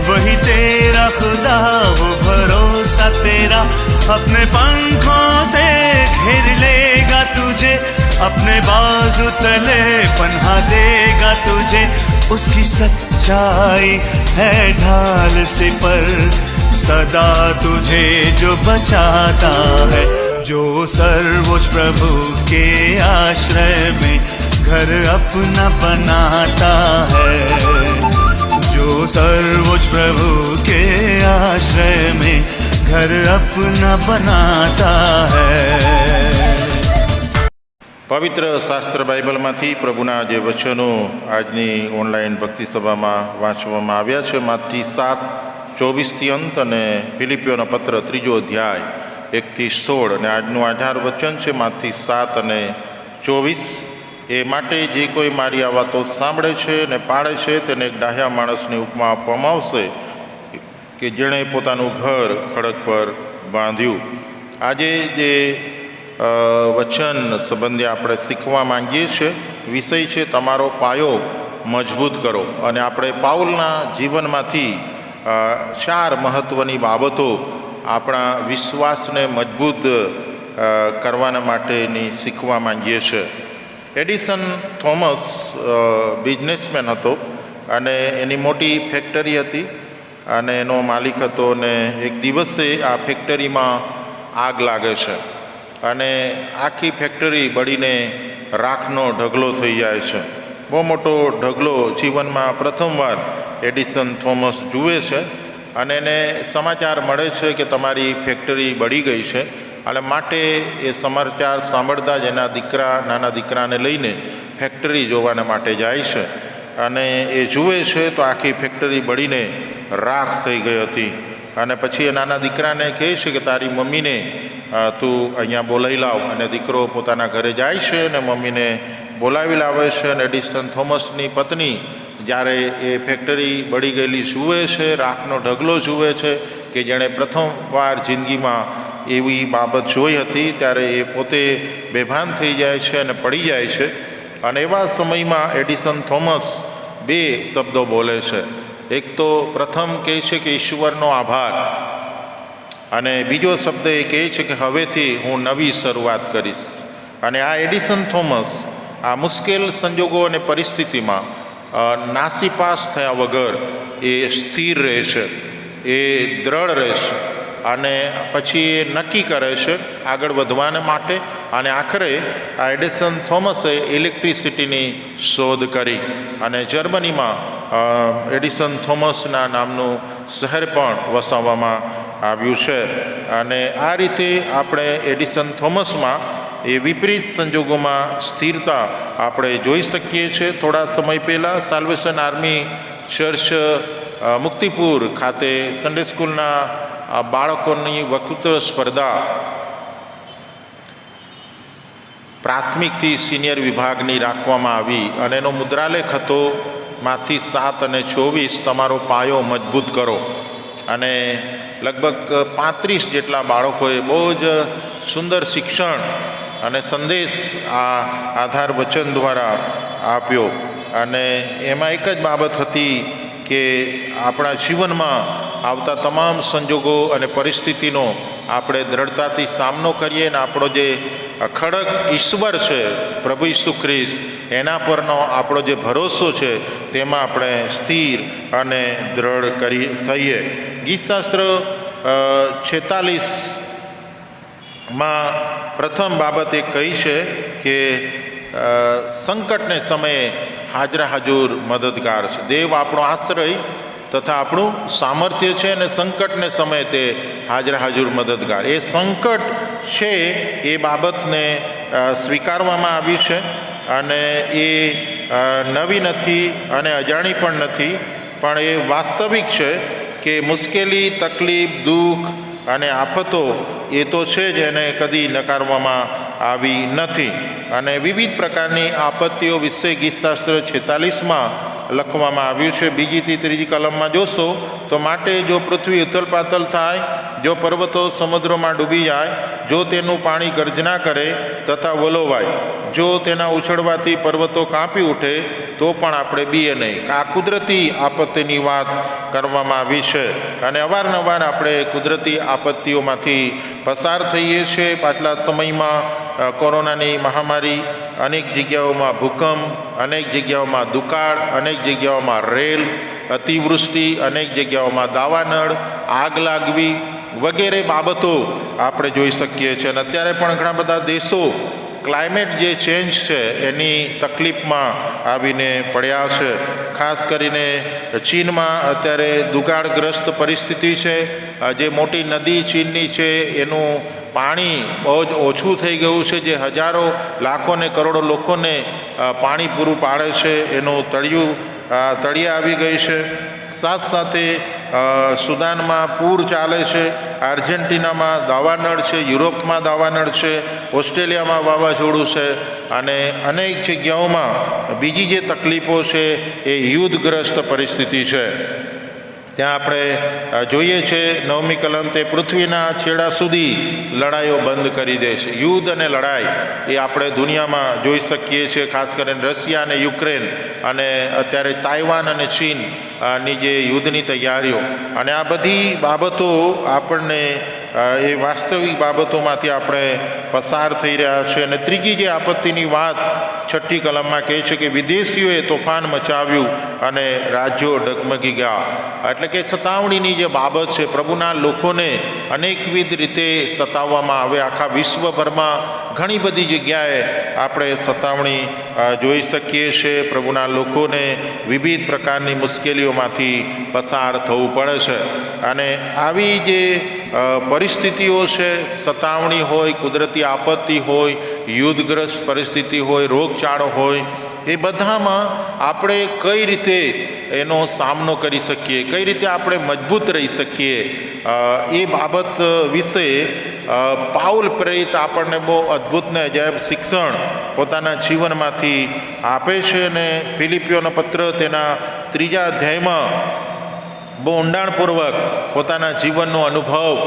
वही तेरा खुदा, वो भरोसा तेरा। अपने पंखों से घेर लेगा तुझे, अपने बाजू तले पन्हा देगा तुझे। उसकी सच्चाई है ढाल से पर, सदा तुझे जो बचाता है। जो सर्वोच्च प्रभु के आश्रय में घर अपना बनाता है। जो सर्वोच्च प्रभु के आश्रय में घर अपना बनाता है। પવિત્ર શાસ્ત્ર બાઇબલમાંથી પ્રભુના જે વચનો આજની ઓનલાઈન ભક્તિ સભામાં વાંચવામાં આવ્યા છે, માથી 7:24 અંત અને ફિલિપિયોનો પત્ર 3 અધ્યાય 1-16 અને આજનું આધાર વચન છે માથી 7 અને 24। એ માટે જે કોઈ મારી આ વાતો સાંભળે છે અને પાળે છે તેને એક ડાહ્યા માણસની ઉપમા આપવામાં આવશે કે જેણે પોતાનું ઘર ખડક પર બાંધ્યું। આજે જે વચન સંબંધે આપણે શીખવા માંગીએ છીએ, વિષય છે તમારો પાયો મજબૂત કરો। અને આપણે પાઉલના જીવનમાંથી 4 મહત્ત્વની બાબતો આપણા વિશ્વાસને મજબૂત કરવાના માટેની શીખવા માંગીએ છીએ। એડિસન થોમસ બિઝનેસમેન હતો અને એની મોટી ફેક્ટરી હતી અને એનો માલિક હતો ને એક દિવસે આ ફેક્ટરીમાં આગ લાગે છે અને આખી ફેક્ટરી બળીને રાખનો ઢગલો થઈ જાય છે। બહુ મોટો ઢગલો જીવનમાં પ્રથમવાર એડિસન થોમસ જુએ છે અને એને સમાચાર મળે છે કે તમારી ફેક્ટરી બળી ગઈ છે અને માટે એ સમાચાર સાંભળતા જ એના નાના દીકરાને લઈને ફેક્ટરી જોવાના માટે જાય છે અને એ જુએ છે તો આખી ફેક્ટરી બળીને રાખ થઈ ગઈ હતી. અને પછી એ નાના દીકરાને કહે છે કે તારી મમ્મીને તું અહીંયા બોલાવી લાવ. અને દીકરો પોતાના ઘરે જાય છે અને મમ્મીને બોલાવી લાવે છે. અને એડિસન થોમસની પત્ની જ્યારે એ ફેક્ટરી બળી ગયેલી જુએ છે, રાખનો ઢગલો જુએ છે કે જેણે પ્રથમવાર જિંદગીમાં એવી બાબત જોઈ હતી, ત્યારે એ પોતે બેભાન થઈ જાય છે અને પડી જાય છે. અને એવા સમયમાં એડિસન થોમસ બે શબ્દો બોલે છે. એક તો પ્રથમ કહે છે કે ઈશ્વરનો આભાર, અને બીજો શબ્દ એ કહે છે કે હવેથી હું નવી શરૂઆત કરીશ. અને આ એડિસન થોમસ આ મુશ્કેલ સંજોગો અને પરિસ્થિતિમાં નાસીપાસ થયા વગર એ સ્થિર રહેશે, એ દ્રઢ રહેશે અને પછી એ નક્કી કરે છે આગળ વધવાને માટે. અને આખરે આ એડિસન થોમસે ઇલેક્ટ્રિસિટીની શોધ કરી અને જર્મનીમાં એડિસન થોમસના નામનું શહેર પણ વસાવવામાં આવ્યું છે. અને આ રીતે આપણે એડિસન થોમસમાં એ વિપરીત સંજોગોમાં સ્થિરતા આપણે જોઈ શકીએ છીએ. થોડા સમય પહેલાં સાલ્વેશન આર્મી ચર્ચ મુક્તિપુર ખાતે સન્ડે સ્કૂલના બાળકોની વક્તૃત્વ સ્પર્ધા પ્રાથમિકથી સિનિયર વિભાગની રાખવામાં આવી અને એનો મુદ્રાલેખ હતો માંથી 7 અને 24 તમારો પાયો મજબૂત કરો. અને લગભગ 35 જેટલા બાળકોએ બહુ જ સુંદર શિક્ષણ અને સંદેશ આ આધાર વચન દ્વારા આપ્યો. અને એમાં એક જ બાબત હતી કે આપણા જીવનમાં આવતા તમામ સંજોગો અને પરિસ્થિતિનો આપણે દ્રઢતાથી સામનો કરીએ અને આપણો જે ખડક ઈશ્વર છે પ્રભુ ઈસુ ખ્રિસ્ત, એના પરનો આપણો જે ભરોસો છે તેમાં આપણે સ્થિર અને દ્રઢ થઈએ. ગીતશાસ્ત્ર 46માં પ્રથમ બાબત એ કહી છે કે સંકટને સમયે હાજર મદદગાર છે. દેવ આપણો આશ્રય તથા આપણું સામર્થ્ય છે અને સંકટને સમયે તે હાજર મદદગાર. એ સંકટ છે એ બાબતને સ્વીકારવામાં આવી છે અને એ નવી નથી અને અજાણી પણ નથી, પણ એ વાસ્તવિક છે કે મુશ્કેલી, તકલીફ, દુઃખ અને આફતો એ તો છે જ, એને કદી નકારવામાં આવી નથી. અને વિવિધ પ્રકારની આપત્તિઓ વિશે ગીતશાસ્ત્ર 46માં લખવામાં આવ્યું છે. 2 થી 3 કલમમાં જોશો તો માટે જો પૃથ્વી ઉથલપાથલ થાય, જો પર્વતો સમુદ્રમાં ડૂબી જાય, જો તેનું પાણી ગર્જના કરે તથા વલોવાય, જો તેના ઉછળવાથી પર્વતો કાંપી ઉઠે તો પણ આપણે બીએ નહીં. આ કુદરતી આપત્તિની વાત કરવામાં આવી છે અને અવારનવાર આપણે કુદરતી આપત્તિઓમાંથી પસાર થઈએ છીએ. પાછલા સમયમાં કોરોનાની મહામારી, અનેક જગ્યાઓમાં ભૂકંપ, અનેક જગ્યાઓમાં દુકાળ, અનેક જગ્યાઓમાં રેલ, અતિવૃષ્ટિ, અનેક જગ્યાઓમાં દાવાનળ, આગ લાગવી વગેરે બાબતો આપણે જોઈ શકીએ છીએ. અને અત્યારે પણ ઘણા બધા દેશો ક્લાઇમેટ જે ચેન્જ છે એની તકલીફમાં આવીને પડ્યા છે. ખાસ કરીને ચીનમાં અત્યારે દુકાળગ્રસ્ત પરિસ્થિતિ છે. જે મોટી નદી ચીનની છે એનું પાણી બહુ જ ઓછું થઈ ગયું છે, જે હજારો લાખો ને કરોડો લોકોને પાણી પૂરું પાડે છે. એનું તળિયે આવી ગઈ છે. સાથે સુદાનમાં પૂર ચાલે છે, આર્જેન્ટિનામાં દાવાનળ છે, યુરોપમાં દાવાનળ છે, ઓસ્ટ્રેલિયામાં વાવાઝોડું છે અને અનેક જગ્યાઓમાં બીજી જે તકલીફો છે એ યુદ્ધગ્રસ્ત પરિસ્થિતિ છે. ત્યાં આપણે જોઈએ છે 9મી કલમ, તે પૃથ્વીના છેડા સુધી લડાઈઓ બંધ કરી દે છે. યુદ્ધ અને લડાઈ એ આપણે દુનિયામાં જોઈ શકીએ છીએ, ખાસ કરીને રશિયા અને યુક્રેન અને અત્યારે તાઇવાન અને ચીન ની જે યુદ્ધની તૈયારીઓ. અને આ બધી બાબતો આપણને એ વાસ્તવિક બાબતોમાંથી આપણે પસાર થઈ રહ્યા છે. અને ત્રીજી જે આપત્તિની વાત 6ઠ્ઠી કલમમાં કહે છે કે વિદેશીઓએ તોફાન મચાવ્યું અને રાજ્યો ડગમગી ગયા. એટલે કે સતાવણીની જે બાબત છે, પ્રભુના લોકોને અનેકવિધ રીતે સતાવવામાં આવે. આખા વિશ્વભરમાં ઘણી બધી જગ્યાએ આપણે સતાવણી જોઈ શકીએ છીએ પ્રભુના લોકોને વિવિધ પ્રકારની મુશ્કેલીઓમાંથી પસાર થવું પડે છે. અને આવી જે પરિસ્થિતિઓ છે, સતાવણી હોય, કુદરતી આપત્તિ હોય, યુદ્ધગ્રસ્ત પરિસ્થિતિ હોય, રોગચાળો હોય, એ બધામાં આપણે કઈ રીતે એનો સામનો કરી શકીએ, કઈ રીતે આપણે મજબૂત રહી શકીએ, એ બાબત વિશે પાઉલ પ્રેરિત આપણને બહુ અદ્ભુત ને અજાયબ શિક્ષણ પોતાના જીવનમાંથી આપે છે. અને ફિલિપીઓનો પત્ર તેના 3 અધ્યાયમાં બહુ ઊંડાણપૂર્વક પોતાના જીવનનો અનુભવ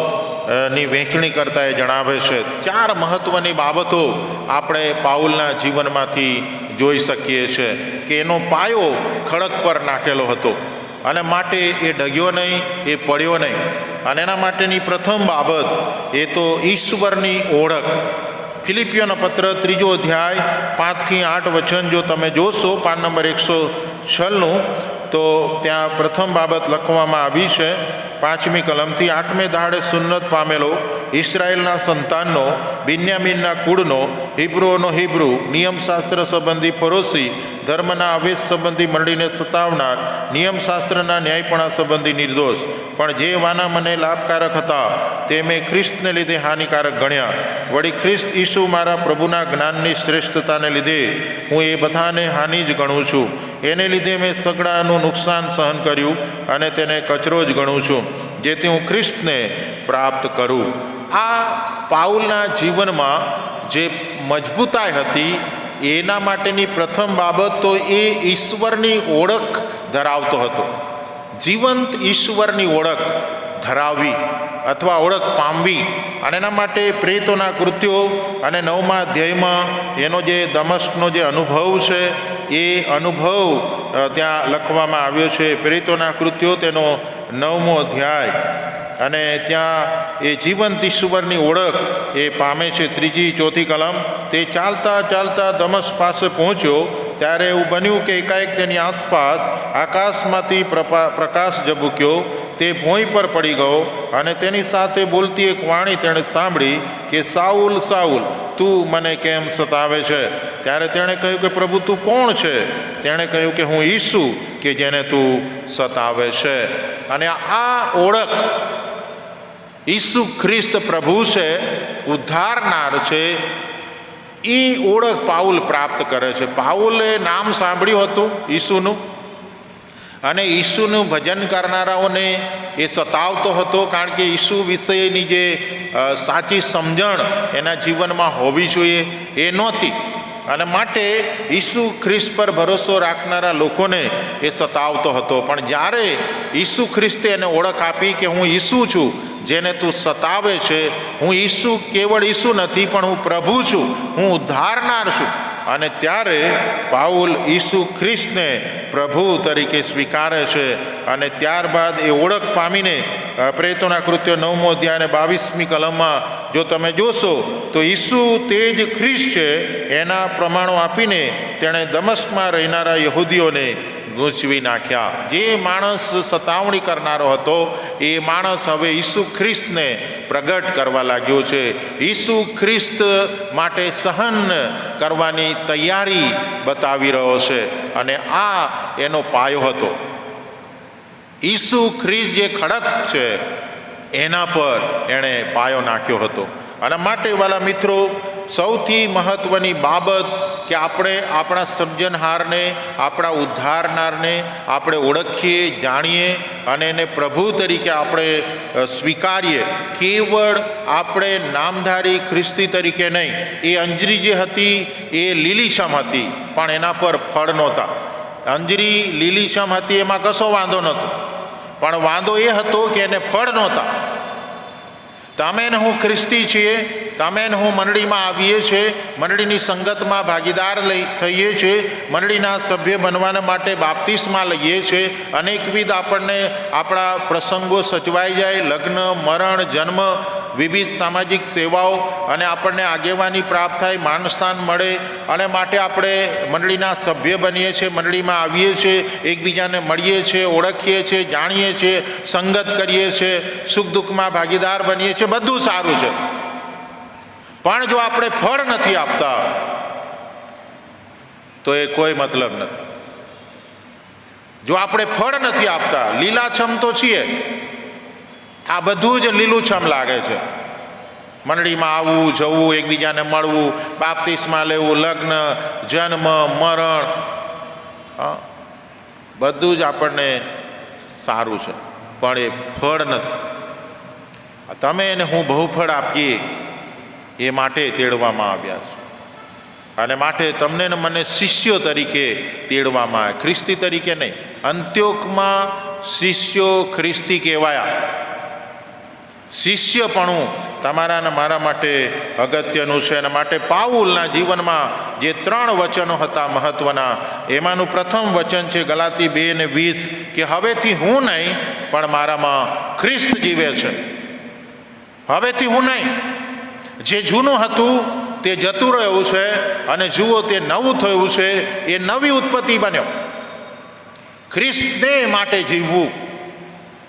ની વહેંચણી કરતા એ જણાવે છે. 4 મહત્ત્વની બાબતો આપણે પાઉલના જીવનમાંથી જોઈ શકીએ છીએ કે એનો પાયો ખડક પર નાખેલો હતો અને માટે એ ડગ્યો નહીં, એ પડ્યો નહીં. અને એના માટેની પ્રથમ બાબત એ તો ઈશ્વરની ઓળખ. ફિલિપીઓનો પત્ર 3 અધ્યાય 5 થી 8 વચન જો તમે જોશો, પાન નંબર 196, તો ત્યાં પ્રથમ બાબત લખવામાં આવી છે 5મી કલમથી. 8મે દાડે સુન્નત પામેલો ઇસરાયેલના સંતાનનો, બિન્યામીનના કુળનો, હિબ્રુઓનો હિબ્રુ, નિયમશાસ્ત્ર સંબંધી ફરોશી, ધર્મના આવેશ સંબંધી મંડળીને સતાવનાર, નિયમશાસ્ત્રના ન્યાયપણા સંબંધી નિર્દોષ. પણ જે વાના મને લાભકારક હતા તે મેં ખ્રિસ્તને લીધે હાનિકારક ગણ્યા. વળી ખ્રિસ્ત ઈસુ મારા પ્રભુના જ્ઞાનની શ્રેષ્ઠતાને લીધે હું એ બધાને હાનિ જ ગણું છું. એને લીધે મેં સગડાનું નુકસાન સહન કર્યું અને તેને કચરો જ ગણું છું, જેથી હું ખ્રિસ્તને પ્રાપ્ત કરું. આ પાઉલના જીવનમાં જે મજબૂતાઈ હતી એના માટેની પ્રથમ બાબત તો એ ઈશ્વરની ઓળખ ધરાવતો હતો. જીવંત ઈશ્વરની ઓળખ ધરાવવી અથવા ઓળખ પામવી. અને એના માટે પ્રેરિતોના કૃત્યો અને 9મા અધ્યાયમાં એનો જે દમસ્કનો જે અનુભવ છે એ અનુભવ ત્યાં લખવામાં આવ્યો છે. પ્રેરિતોના કૃત્યો તેનો 9મો અધ્યાય. અને ત્યાં એ જીવંત ઈશ્વરની ઓળખ એ પામે છે. 3, 4 કલમ. તે ચાલતા ચાલતા દમસ્ક પાસે પહોંચ્યો ત્યારે એવું બન્યું કે એકાએક તેની આસપાસ આકાશમાંથી પ્રકાશ ઝબૂક્યો. તે ભોંય પર પડી ગયો અને તેની સાથે બોલતી એક વાણી તેણે સાંભળી કે સાઉલ, સાઉલ, તું મને કેમ સતાવે છે? ત્યારે તેણે કહ્યું કે પ્રભુ, તું કોણ છે? તેણે કહ્યું કે હું ઈસુ કે જેને તું સતાવે છે. અને આ ઓળખ ઈસુ ખ્રિસ્ત પ્રભુ છે, ઉદ્ધારનાર છે, એ ઓળખ પાઉલ પ્રાપ્ત કરે છે. પાઉલે નામ સાંભળ્યું હતું ઈસુનું, અને ઈસુનું ભજન કરનારાઓને એ સતાવતો હતો, કારણ કે ઈસુ વિષયની જે સાચી સમજણ એના જીવનમાં હોવી જોઈએ એ નહોતી. અને માટે ઈસુ ખ્રિસ્ત પર ભરોસો રાખનારા લોકોને એ સતાવતો હતો. પણ જ્યારે ઈસુ ખ્રિસ્તે એને ઓળખ આપી કે હું ઈસુ છું જેને તું સતાવે છે, હું ઈસુ કેવળ ઈસુ નથી પણ હું પ્રભુ છું, હું ઉદ્ધારનાર છું, અને ત્યારે પાઉલ ઈસુ ખ્રિસ્તને પ્રભુ તરીકે સ્વીકારે છે. અને ત્યારબાદ એ ઓળખ પામીને પ્રેરિતોના કૃત્યો 9મો અધ્યાય અને 22મી કલમમાં જો તમે જોશો તો ઈસુ તે જ ખ્રિસ્ત છે એના પ્રમાણો આપીને તેણે દમસ્કમાં રહેનારા યહૂદીઓને ગૂંચવી નાખ્યા. જે માણસ સતાવણી કરનારો હતો એ માણસ હવે ઈસુ ખ્રિસ્તને પ્રગટ કરવા લાગ્યો છે. ઈસુ ખ્રિસ્ત માટે સહન કરવાની તૈયારી બતાવી રહ્યો છે. અને આ એનો પાયો હતો. ઈસુ ખ્રિસ્ત જે ખડક છે એના પર એણે પાયો નાખ્યો હતો. અને માટે વાલા મિત્રો, સૌથી મહત્ત્વની બાબત કે આપણે આપણા સર્જનહારને, આપણા ઉદ્ધારનારને આપણે ઓળખીએ, જાણીએ અને એને પ્રભુ તરીકે આપણે સ્વીકારીએ. કેવળ આપણે નામધારી ખ્રિસ્તી તરીકે નહીં. એ અંજરી જે હતી એ લીલીછમ હતી પણ એના પર ફળ નહોતા. અંજરી લીલીછમ હતી એમાં કશો વાંધો નહોતો, પણ વાંધો એ હતો કે એને ફળ નહોતા. તમે ને હું ખ્રિસ્તી છીએ, તમે ને હું મંડળીમાં આવીએ છીએ, મંડળીની સંગતમાં ભાગીદાર થઈએ છીએ, મંડળીના સભ્ય બનવાના માટે બાપ્તિસ્મા લઈએ છીએ. અનેકવિધ આપણને આપણા પ્રસંગો સચવાઈ જાય, લગ્ન, મરણ, જન્મ, વિવિધ સામાજિક સેવાઓ, અને આપણને આગેવાની પ્રાપ્ત થાય, માનસ્થાન મળે, અને માટે આપણે મંડળીના સભ્ય બનીએ છીએ, મંડળીમાં આવીએ છીએ, એકબીજાને મળીએ છીએ, ઓળખીએ છીએ, જાણીએ છીએ, સંગત કરીએ છીએ, સુખ દુઃખમાં ભાગીદાર બનીએ છીએ. બધું સારું છે, પણ જો આપણે ફળ નથી આપતા તો એ કોઈ મતલબ નથી. જો આપણે ફળ નથી આપતા, લીલાછમ તો છીએ, આ બધું જ લીલુંછમ લાગે છે. મંડળીમાં આવવું જવું, એકબીજાને મળવું, બાપ્તિસ્મા લેવું, લગ્ન, જન્મ, મરણ, હા, બધું જ આપણને સારું છે, પણ એ ફળ નથી. તમે એને હું બહુ ફળ આપીએ એ માટે તેડવામાં આવ્યા છે, અને માટે તમને ને મને શિષ્યો તરીકે તેડવામાં આવે, ખ્રિસ્તી તરીકે નહીં. અંત્યોકમાં શિષ્યો ખ્રિસ્તી કહેવાયા. શિષ્યપણું તમારા ને મારા માટે અગત્યનું છે. અને માટે પાઉલના જીવનમાં જે 3 વચનો હતા મહત્વના, એમાંનું પ્રથમ વચન છે ગલાતી 2:20 કે હવેથી હું નહીં પણ મારામાં ખ્રિસ્ત જીવે છે. હવેથી હું નહીં, જે જૂનું હતું તે જતું રહ્યું છે, અને જુઓ તે નવું થયું છે, એ નવી ઉત્પત્તિ બન્યો. ખ્રિસ્તને માટે જીવવું,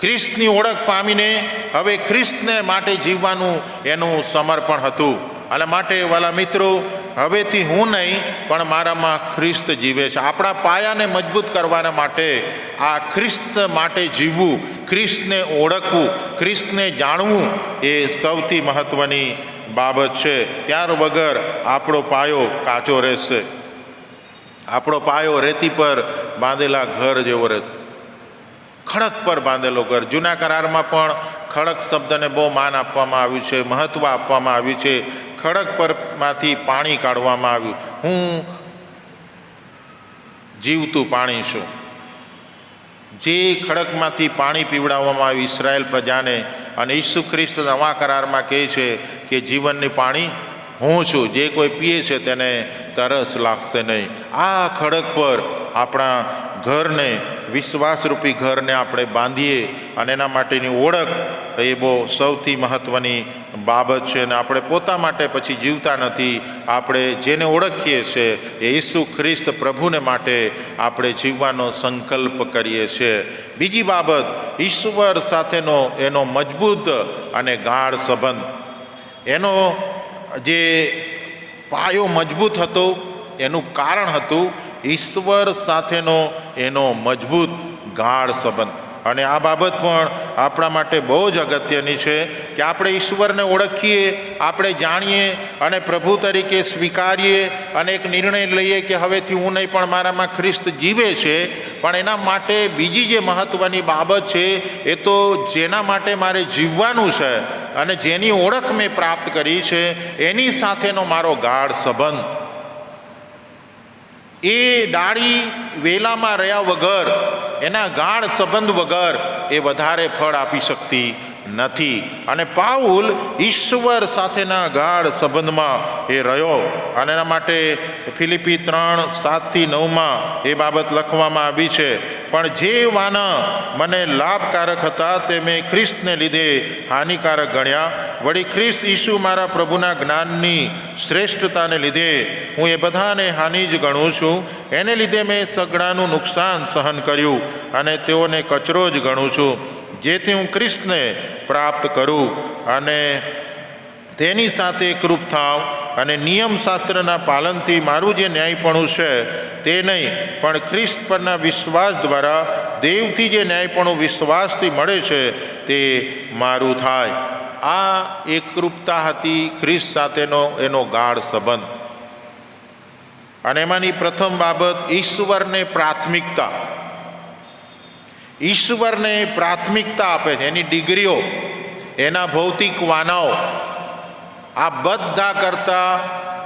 ખ્રિસ્તની ઓળખ પામીને હવે ખ્રિસ્તને માટે જીવવાનું એનું સમર્પણ હતું. અને માટે વાલા મિત્રો, હવેથી હું નહીં પણ મારામાં ખ્રિસ્ત જીવે છે. આપણા પાયાને મજબૂત કરવાના માટે આ ખ્રિસ્ત માટે જીવવું, ખ્રિસ્તને ઓળખવું, ખ્રિસ્તને જાણવું એ સૌથી મહત્ત્વની બાબત છે. ત્યાર વગર આપણો પાયો કાચો રહેશે. આપણો પાયો રેતી પર બાંધેલા ઘર જેવો રહેશે, ખડક પર બાંધેલો ઘર. જૂના કરારમાં પણ ખડક શબ્દને બહુ માન આપવામાં આવ્યું છે, મહત્ત્વ આપવામાં આવ્યું છે. ખડક પરમાંથી પાણી કાઢવામાં આવ્યું. હું જીવતું પાણી છું. જે ખડકમાંથી પાણી પીવડાવવામાં આવ્યું ઇસરાયેલ પ્રજાને, અને ઈસુ ખ્રિસ્ત નવા કરારમાં કહે છે કે જીવનની પાણી હું છું, જે કોઈ પીએ છે તેને તરસ લાગશે નહીં. આ ખડક પર આપણા ઘરને, વિશ્વાસરૂપી ઘરને આપણે બાંધીએ, અને એના માટેની ઓળખ એ બહુ સૌથી મહત્ત્વની બાબત છે. અને આપણે પોતા માટે પછી જીવતા નથી, આપણે જેને ઓળખીએ છીએ એ ઈસુ ખ્રિસ્ત પ્રભુને માટે આપણે જીવવાનો સંકલ્પ કરીએ છીએ. બીજી બાબત, ઈશ્વર સાથેનો એનો મજબૂત અને ગાઢ સંબંધ. એનો જે પાયો મજબૂત હતો એનું કારણ હતું ઈશ્વર સાથેનો એનો મજબૂત ગાઢ સંબંધ. અને આ બાબત પણ આપણા માટે બહુ જ અગત્યની છે કે આપણે ઈશ્વરને ઓળખીએ, આપણે જાણીએ, અને પ્રભુ તરીકે સ્વીકારીએ, અને એક નિર્ણય લઈએ કે હવેથી હું નહીં પણ મારામાં ખ્રિસ્ત જીવે છે. પણ એના માટે બીજી જે મહત્ત્વની બાબત છે એ તો જેના માટે મારે જીવવાનું છે અને જેની ઓળખ મેં પ્રાપ્ત કરી છે એની સાથેનો મારો ગાઢ સંબંધ. એ ડાળી વેલામાં રહ્યા વગર, એના ગાઢ સંબંધ વગર એ વધારે ફળ આપી શકતી નથી. અને પાઉલ ઈશ્વર સાથેના ગાઢ સંબંધમાં એ રહ્યો. અને એના માટે ફિલિપી 3:7-9 એ બાબત લખવામાં આવી છે. પણ જે વાના મને લાભકારક હતા તે મેં ખ્રિસ્તને લીધે હાનિકારક ગણ્યા. વળી ખ્રિસ્ત ઈસુ મારા પ્રભુના જ્ઞાનની શ્રેષ્ઠતાને લીધે હું એ બધાને હાનિ જ ગણું છું. એને લીધે મેં સઘળાનું નુકસાન સહન કર્યું અને તેઓને કચરો જ ગણું છું, જેથી હું ખ્રિસ્તને પ્રાપ્ત કરું અને તેની સાથે એકરૂપ થાવ. અને નિયમશાસ્ત્રના પાલનથી મારું જે ન્યાયપણું છે તે નહીં, પણ ખ્રિસ્ત પરના વિશ્વાસ દ્વારા દેવથી જે ન્યાયપણું વિશ્વાસથી મળે છે તે મારું થાય. આ એકરૂપતા હતી ખ્રિસ્ત સાથેનો એનો ગાઢ સંબંધ. અને એમાંની પ્રથમ બાબત ઈશ્વરને પ્રાથમિકતા. ઈશ્વરને પ્રાથમિકતા આપે છે. એની ડિગ્રીઓ, એના ભૌતિક વાનાઓ, આ બધા કરતાં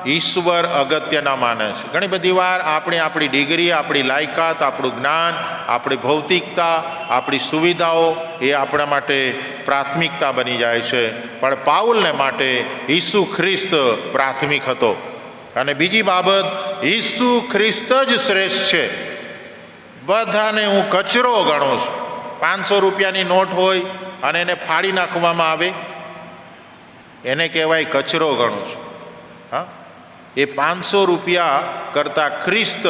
ઈશ્વર અગત્યના માને છે. ઘણી બધી વાર આપણે આપણી ડિગ્રી, આપણી લાયકાત, આપણું જ્ઞાન, આપણી ભૌતિકતા, આપણી સુવિધાઓ એ આપણા માટે પ્રાથમિકતા બની જાય છે. પણ પાઉલને માટે ઈસુ ખ્રિસ્ત પ્રાથમિક હતો. અને બીજી બાબત, ઈસુ ખ્રિસ્ત જ શ્રેષ્ઠ છે. બધાને હું કચરો ગણું છું. 500 રૂપિયાની નોટ હોય અને એને ફાડી નાખવામાં આવે, એને કહેવાય કચરો ગણું છું. હા, એ 500 રૂપિયા કરતાં ખ્રિસ્ત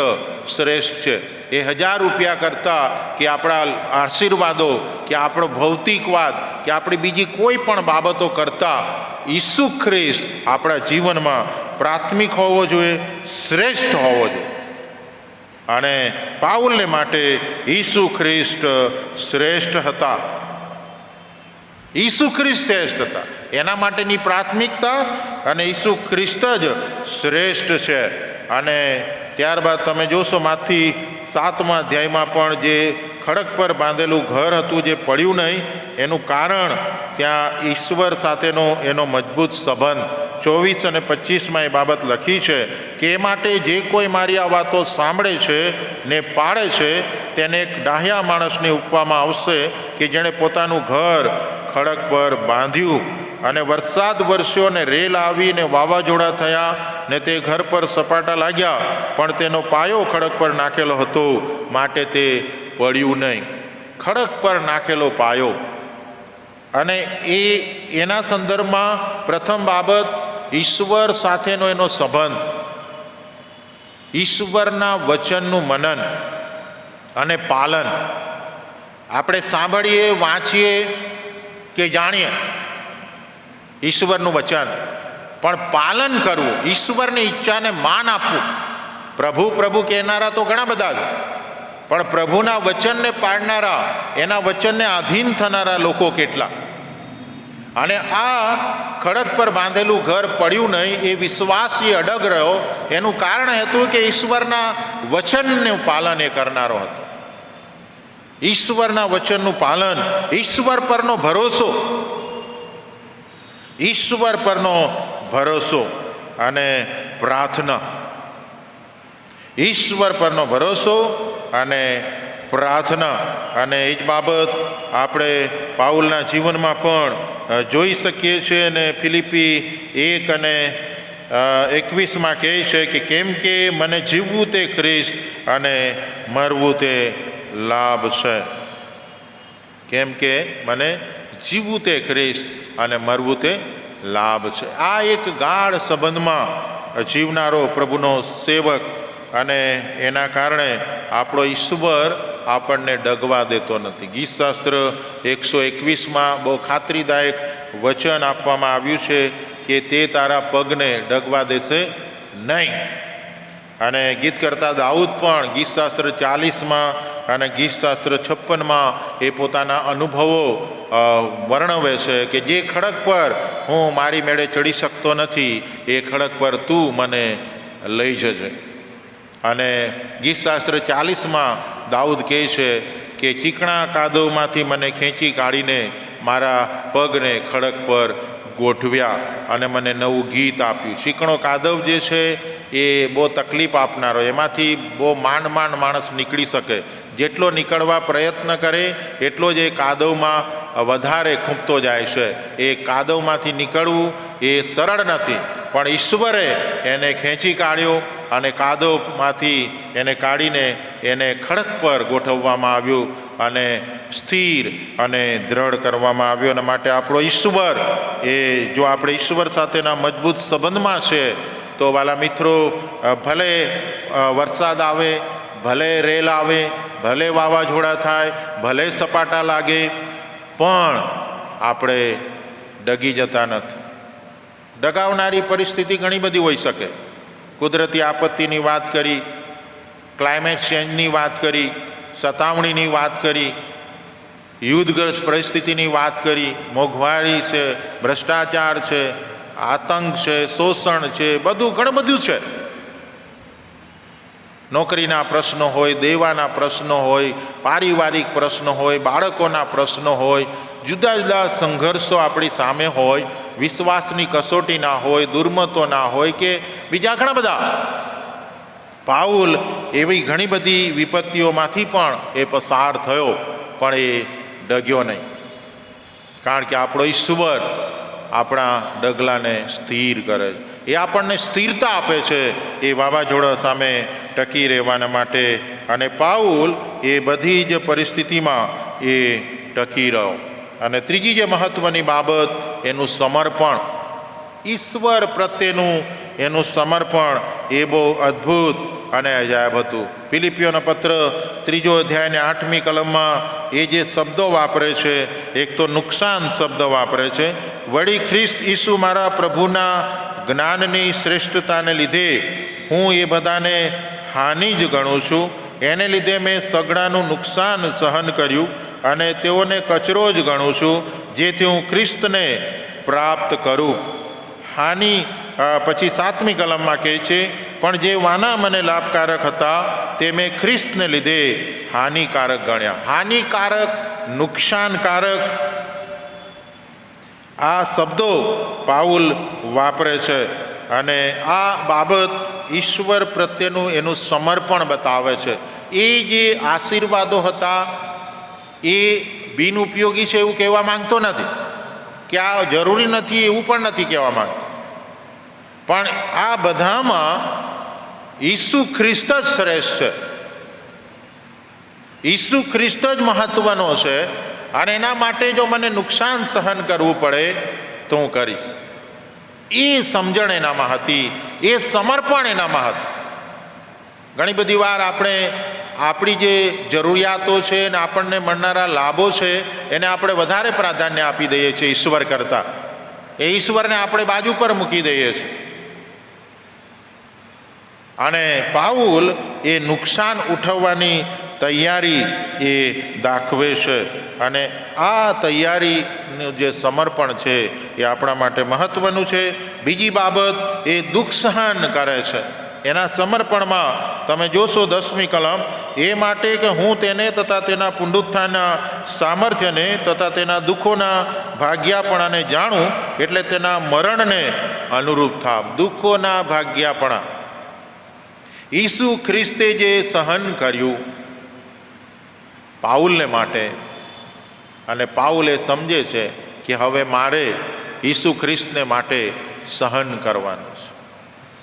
શ્રેષ્ઠ છે. એ 1000 રૂપિયા કરતાં કે આપણા આશીર્વાદો, કે આપણો ભૌતિકવાદ, કે આપણી બીજી કોઈ પણ બાબતો કરતાં ઈસુ ખ્રિસ્ત આપણા જીવનમાં પ્રાથમિક હોવો જોઈએ, શ્રેષ્ઠ હોવો જોઈએ. અને પાઉલને માટે ઈસુ ખ્રિસ્ત શ્રેષ્ઠ હતા. ઈસુ ખ્રિસ્ત શ્રેષ્ઠ હતા, એના માટેની પ્રાથમિકતા અને ઈસુ ખ્રિસ્ત જ શ્રેષ્ઠ છે. અને ત્યારબાદ તમે જોશો માથી 7મા અધ્યાયમાં પણ જે ખડક પર બાંધેલું ઘર હતું જે પડ્યું નહીં, એનું કારણ ત્યાં ઈશ્વર સાથેનો એનો મજબૂત સંબંધ 24 અને 25માં એ બાબત લખી છે કે એ માટે જે કોઈ મારી આ વાતો સાંભળે છે ને પાળે છે તેને એક ડાહ્યા માણસને ઉપવામાં આવશે કે જેણે પોતાનું ઘર ખડક પર બાંધ્યું અને વરસાદ વરસ્યો ને રેલ આવી ને વાવાઝોડા થયા ને તે ઘર પર સપાટા લાગ્યા, પણ તેનો પાયો ખડક પર નાખેલો હતો માટે તે પડ્યું નહીં. ખડક પર નાખેલો પાયો. અને એના સંદર્ભમાં પ્રથમ બાબત ઈશ્વર સાથેનો એનો સંબંધ, ઈશ્વરના વચનનું મનન અને પાલન. આપણે સાંભળીએ, વાંચીએ કે જાણીએ ઈશ્વરનું વચન, પણ પાલન કરવું, ઈશ્વરની ઈચ્છાને માન આપવું. પ્રભુ પ્રભુ કહેનારા તો ઘણા બધા છે, પણ પ્રભુના વચનને પાળનારા, એના વચનને આધીન થનારા લોકો કેટલા. અને આ ખડક પર બાંધેલું ઘર પડ્યું નહીં, એ વિશ્વાસી અડગ રહ્યો. એનું કારણ હતું કે ઈશ્વરના વચનનું પાલન એ કરનારો હતો. ઈશ્વરના વચનનું પાલન, ઈશ્વર પરનો ભરોસો, ઈશ્વર પરનો ભરોસો અને પ્રાર્થના. ઈશ્વર પરનો ભરોસો અને પ્રાર્થના. અને એ જ બાબત આપણે પાઉલના જીવનમાં પણ જોઈ શકીએ છીએ. અને ફિલિપી 1 અને 21માં કહે છે કે કેમ કે મને જીવવું તે ખ્રિસ્ત અને મરવું તે લાભ છે. કેમ કે મને જીવવું તે ખ્રિસ્ત અને મરવું તે લાભ છે. આ એક ગાઢ સંબંધમાં જીવનારો પ્રભુનો સેવક, અને એના કારણે આપણો ઈશ્વર આપણને ડગવા દેતો નથી. ગીતશાસ્ત્ર 121માં બહુ ખાતરીદાયક વચન આપવામાં આવ્યું છે કે તે તારા પગને ડગવા દેશે નહીં. અને ગીત કરતા દાઉદ પણ ગીતશાસ્ત્ર 40માં અને ગીતશાસ્ત્ર 56માં એ પોતાના અનુભવો વર્ણવે છે કે જે ખડક પર હું મારી મેળે ચડી શકતો નથી, એ ખડક પર તું મને લઈ જજે. અને ગીતશાસ્ત્ર 40માં દાઉદ કહે છે કે ચીકણા કાદવમાંથી મને ખેંચી કાઢીને મારા પગને ખડક પર ગોઠવ્યા અને મને નવું ગીત આપ્યું. ચીકણો કાદવ જે છે એ બહુ તકલીફ આપનારો, એમાંથી બહુ માંડ માણસ નીકળી શકે. જેટલો નીકળવા પ્રયત્ન કરે એટલો જ એ કાદવમાં વધારે ખૂંપતો જાય છે. એ કાદવમાંથી નીકળવું એ સરળ નથી, પણ ઈશ્વરે એને ખેંચી કાઢ્યો અને કાદવમાંથી એને કાઢીને એને ખડક પર ગોઠવવામાં આવ્યું અને સ્થિર અને દ્રઢ કરવામાં આવ્યો. અને માટે આપણો ઈશ્વર, એ જો આપણે ઈશ્વર સાથેના મજબૂત સંબંધમાં છે તો વાલા મિત્રો, ભલે વરસાદ આવે, ભલે રેલ આવે, ભલે વાવાઝોડા થાય, ભલે સપાટા લાગે, પણ આપણે ડગી જતા નથી. ડગાવનારી પરિસ્થિતિ ઘણી બધી હોઈ શકે. કુદરતી આપત્તિની વાત કરી, ક્લાઇમેટ ચેન્જની વાત કરી, સતાવણીની વાત કરી, યુદ્ધગ્રસ્ત પરિસ્થિતિની વાત કરી, મોંઘવારી છે, ભ્રષ્ટાચાર છે, આતંક છે, શોષણ છે, બધું ઘણું બધું છે. નોકરીના પ્રશ્નો હોય, દેવાના પ્રશ્નો હોય, પારિવારિક પ્રશ્નો હોય, બાળકોના પ્રશ્નો હોય, જુદા જુદા સંઘર્ષો આપણી સામે હોય, વિશ્વાસની કસોટીના હોય, દુર્મતોના હોય કે બીજા ઘણા બધા. પાઉલ એવી ઘણી બધી વિપત્તિઓમાંથી પણ એ પસાર થયો, પણ એ ડગ્યો નહીં. કારણ કે આપણો ઈશ્વર આપણા ડગલાને સ્થિર કરે, એ આપણને સ્થિરતા આપે છે એ વાવાઝોડા સામે ટકી રહેવાના માટે. અને પાઉલ એ બધી જ પરિસ્થિતિમાં એ ટકી રહ્યો. અને ત્રીજી જે મહત્ત્વની બાબત, એનું સમર્પણ, ઈશ્વર પ્રત્યેનું એનું સમર્પણ એ બહુ અદ્ભુત અને અજાયબ હતું. ફિલિપીઓનો પત્ર 3 અધ્યાયને 8મી કલમમાં એ જે શબ્દો વાપરે છે, એક તો નુકસાન શબ્દ વાપરે છે. વળી ખ્રિસ્ત ઈસુ મારા પ્રભુના જ્ઞાનની શ્રેષ્ઠતાને લીધે હું એ બધાને હાનિ જ ગણું છું. એને લીધે મેં સઘળાનું નુકસાન સહન કર્યું અને તેઓને કચરો જ ગણું છું, જેથી હું ખ્રિસ્તને પ્રાપ્ત કરું. હાનિ પછી 7મી કલમમાં કહે છે, પણ જે વાના મને લાભકારક હતા તે મેં ખ્રિસ્તને લીધે હાનિકારક ગણ્યા. હાનિકારક, નુકસાનકારક, આ શબ્દો પાઉલ વાપરે છે અને આ બાબત ઈશ્વર પ્રત્યેનું એનું સમર્પણ બતાવે છે. એ જે આશીર્વાદો હતા એ બિનઉપયોગી છે એવું કહેવા માંગતો નથી, કે આ જરૂરી નથી એવું પણ નથી કહેવા માંગતો, પણ આ બધામાં ઈસુ ખ્રિસ્ત જ શ્રેષ્ઠ છે. ઈસુ ખ્રિસ્ત જ મહત્વનો છે અને એના માટે જો મને નુકસાન સહન કરવું પડે તો હું કરીશ. એ સમજણ એનામાં હતી, એ સમર્પણ એનામાં હતું. ઘણી બધી વાર આપણે આપણી જે જરૂરિયાતો છે ને આપણને મળનારા લાભો છે એને આપણે વધારે પ્રાધાન્ય આપી દઈએ છીએ ઈશ્વર કરતાં. એ ઈશ્વરને આપણે બાજુ પર મૂકી દઈએ છીએ. અને પાઉલ એ નુકસાન ઉઠાવવાની તૈયારી એ દાખવે છે અને આ તૈયારીનું જે સમર્પણ છે એ આપણા માટે મહત્ત્વનું છે. બીજી બાબત, એ દુઃખ સહન કરે છે. એના સમર્પણમાં તમે જોશો 10મી કલમ, એ માટે કે હું તેને તથા તેના પુનરુત્થાનના સામર્થ્યને તથા તેના દુઃખોના ભાગ્યાપણાને જાણું, એટલે તેના મરણને અનુરૂપ થાવ. દુઃખોના ભાગ્યાપણા, ઈસુ ખ્રિસ્તે જે સહન કર્યું પાઉલને માટે, અને પાઉલ એ સમજે છે કે હવે મારે ઈસુ ખ્રિસ્તને માટે સહન કરવાનું છે.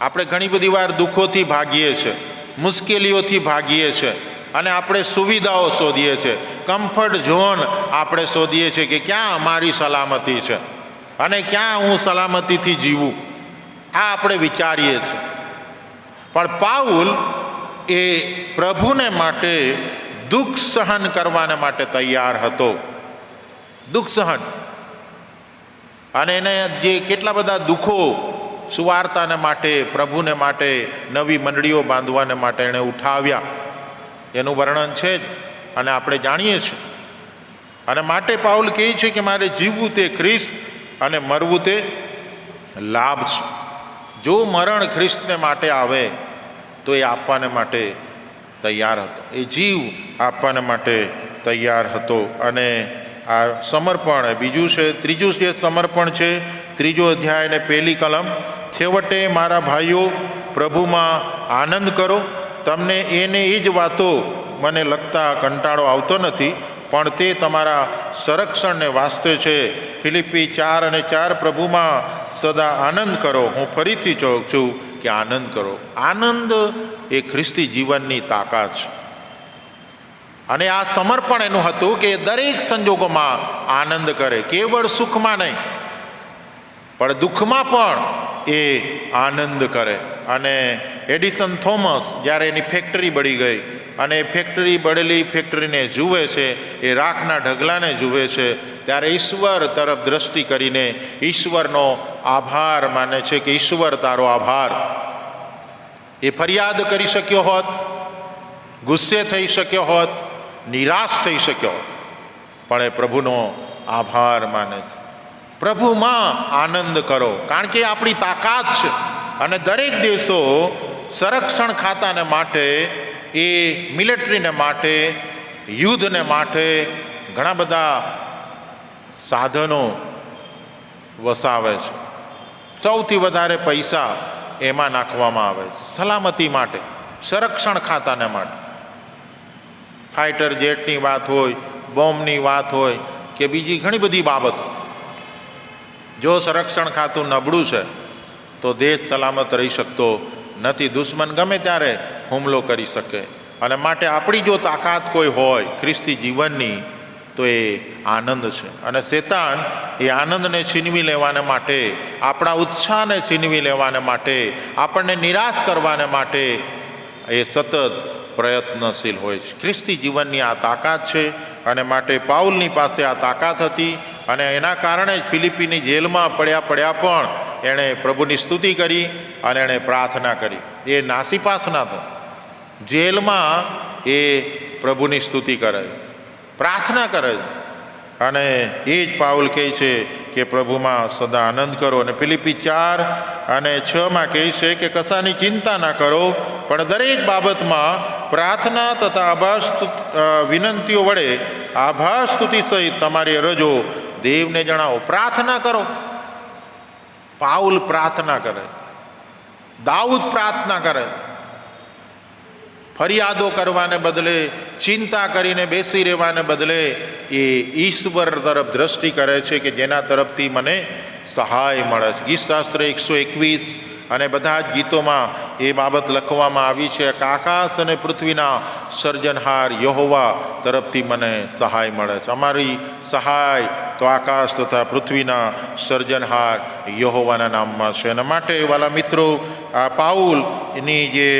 આપણે ઘણી બધી વાર દુઃખોથી ભાગીએ છીએ, મુશ્કેલીઓથી ભાગીએ છીએ અને આપણે સુવિધાઓ શોધીએ છીએ, કમ્ફર્ટ ઝોન આપણે શોધીએ છીએ કે ક્યાં મારી સલામતી છે અને ક્યાં હું સલામતીથી જીવું, આ આપણે વિચારીએ છીએ. પણ પાઉલ એ પ્રભુને માટે દુઃખ સહન કરવાને માટે તૈયાર હતો. દુઃખ સહન, અને એને જે કેટલા બધા દુઃખો સુવાર્તાને માટે, પ્રભુને માટે, નવી મંડળીઓ બાંધવાને માટે એણે ઉઠાવ્યા, એનું વર્ણન છે જ અને આપણે જાણીએ છીએ. અને માટે પાઉલ કહે છે કે મારે જીવવું તે ખ્રિસ્ત અને મરવું તે લાભ છે. જો મરણ ખ્રિસ્તને માટે આવે તો એ આપવાને માટે તૈયાર હતો, એ જીવ આપવાને માટે તૈયાર હતો. અને આ સમર્પણ બીજું છે. ત્રીજું જે સમર્પણ છે, 3જો અધ્યાય ને 1લી કલમ, છેવટે મારા ભાઈઓ પ્રભુમાં આનંદ કરો. તમને એને એ જ વાતો મને લગતા કંટાળો આવતો નથી, પણ તે તમારા સંરક્ષણને વાસ્તે છે. ફિલિપ્પી 4:4, પ્રભુમાં સદા આનંદ કરો. હું ફરીથી કહું છું કે આનંદ કરો. આનંદ એ ખ્રિસ્તી જીવનની તાકાત છે. અને આ સમર્પણ એનું હતું કે દરેક સંજોગોમાં આનંદ કરે, કેવળ સુખમાં નહીં પણ દુઃખમાં પણ એ આનંદ કરે. અને એડિસન થોમસ જ્યારે એની ફેક્ટરી બળી ગઈ અને ફેક્ટરી બળેલી ફેક્ટરીને જુએ છે, એ રાખના ઢગલાને જુએ છે, ત્યારે ઈશ્વર તરફ દ્રષ્ટિ કરીને ઈશ્વરનો આભાર માને છે કે ઈશ્વર તારો આભાર. એ ફરિયાદ કરી શક્યો હોત, ગુસ્સે થઈ શક્યો હોત, નિરાશ થઈ શક્યો હોત, પણ એ પ્રભુનો આભાર માને છે. પ્રભુમાં આનંદ કરો, કારણ કે આપણી તાકાત છે. અને દરેક દેશો સંરક્ષણ ખાતાને માટે, એ મિલિટરીને માટે, યુદ્ધને માટે ઘણા બધા સાધનો વસાવે છે. સૌથી વધારે પૈસા એમાં નાખવામાં આવે છે સલામતી માટે, સંરક્ષણ ખાતાને માટે. ફાઇટર જેટની વાત હોય, બોમ્બની વાત હોય કે બીજી ઘણી બધી બાબતો. જો સંરક્ષણ ખાતું નબળું છે તો દેશ સલામત રહી શકતો નથી. દુશ્મન ગમે ત્યારે હુમલો કરી શકે. અને માટે આપણી જો તાકાત કોઈ હોય ખ્રિસ્તી જીવનની, તો એ આનંદ છે. અને શેતાન એ આનંદને છીનવી લેવાને માટે, આપણા ઉત્સાહને છીનવી લેવાને માટે, આપણને નિરાશ કરવાને માટે એ સતત પ્રયત્નશીલ હોય છે. ખ્રિસ્તી જીવનની આ તાકાત છે. અને માટે પાઉલની પાસે આ તાકાત હતી. અને એના કારણે જ ફિલિપ્પીની જેલમાં પડ્યા પણ એણે પ્રભુની સ્તુતિ કરી અને એણે પ્રાર્થના કરી. એ નાસીપાસ ના થયો. જેલમાં એ પ્રભુની સ્તુતિ કરે છે, પ્રાર્થના કરે છે. અને એ જ પાઉલ કહે છે કે પ્રભુમાં સદા આનંદ કરો. અને ફિલિપી 4:6 કહે છે કે કશાની ચિંતા ના કરો, પણ દરેક બાબતમાં પ્રાર્થના તથા આભાસ વિનંતીઓ વડે આભાસ સ્તુતિ સહિત તમારી અરજો દેવને જણાવો. પ્રાર્થના કરો. પાઉલ પ્રાર્થના કરે, દાઉદ પ્રાર્થના કરે. ફરિયાદો કરવાને બદલે, ચિંતા કરીને બેસી રહેવાને બદલે એ ઈશ્વર તરફ દ્રષ્ટિ કરે છે કે જેના તરફથી મને સહાય મળે છે. ગીતશાસ્ત્ર 121 અને બધા જ ગીતોમાં એ બાબત લખવામાં આવી છે કે આકાશ અને પૃથ્વીના સર્જનહાર યહોવા તરફથી મને સહાય મળે છે. અમારી સહાય તો આકાશ તથા પૃથ્વીના સર્જનહાર યહોવાના નામમાં છે. એના માટે વાલા મિત્રો, આ પાઉલની જે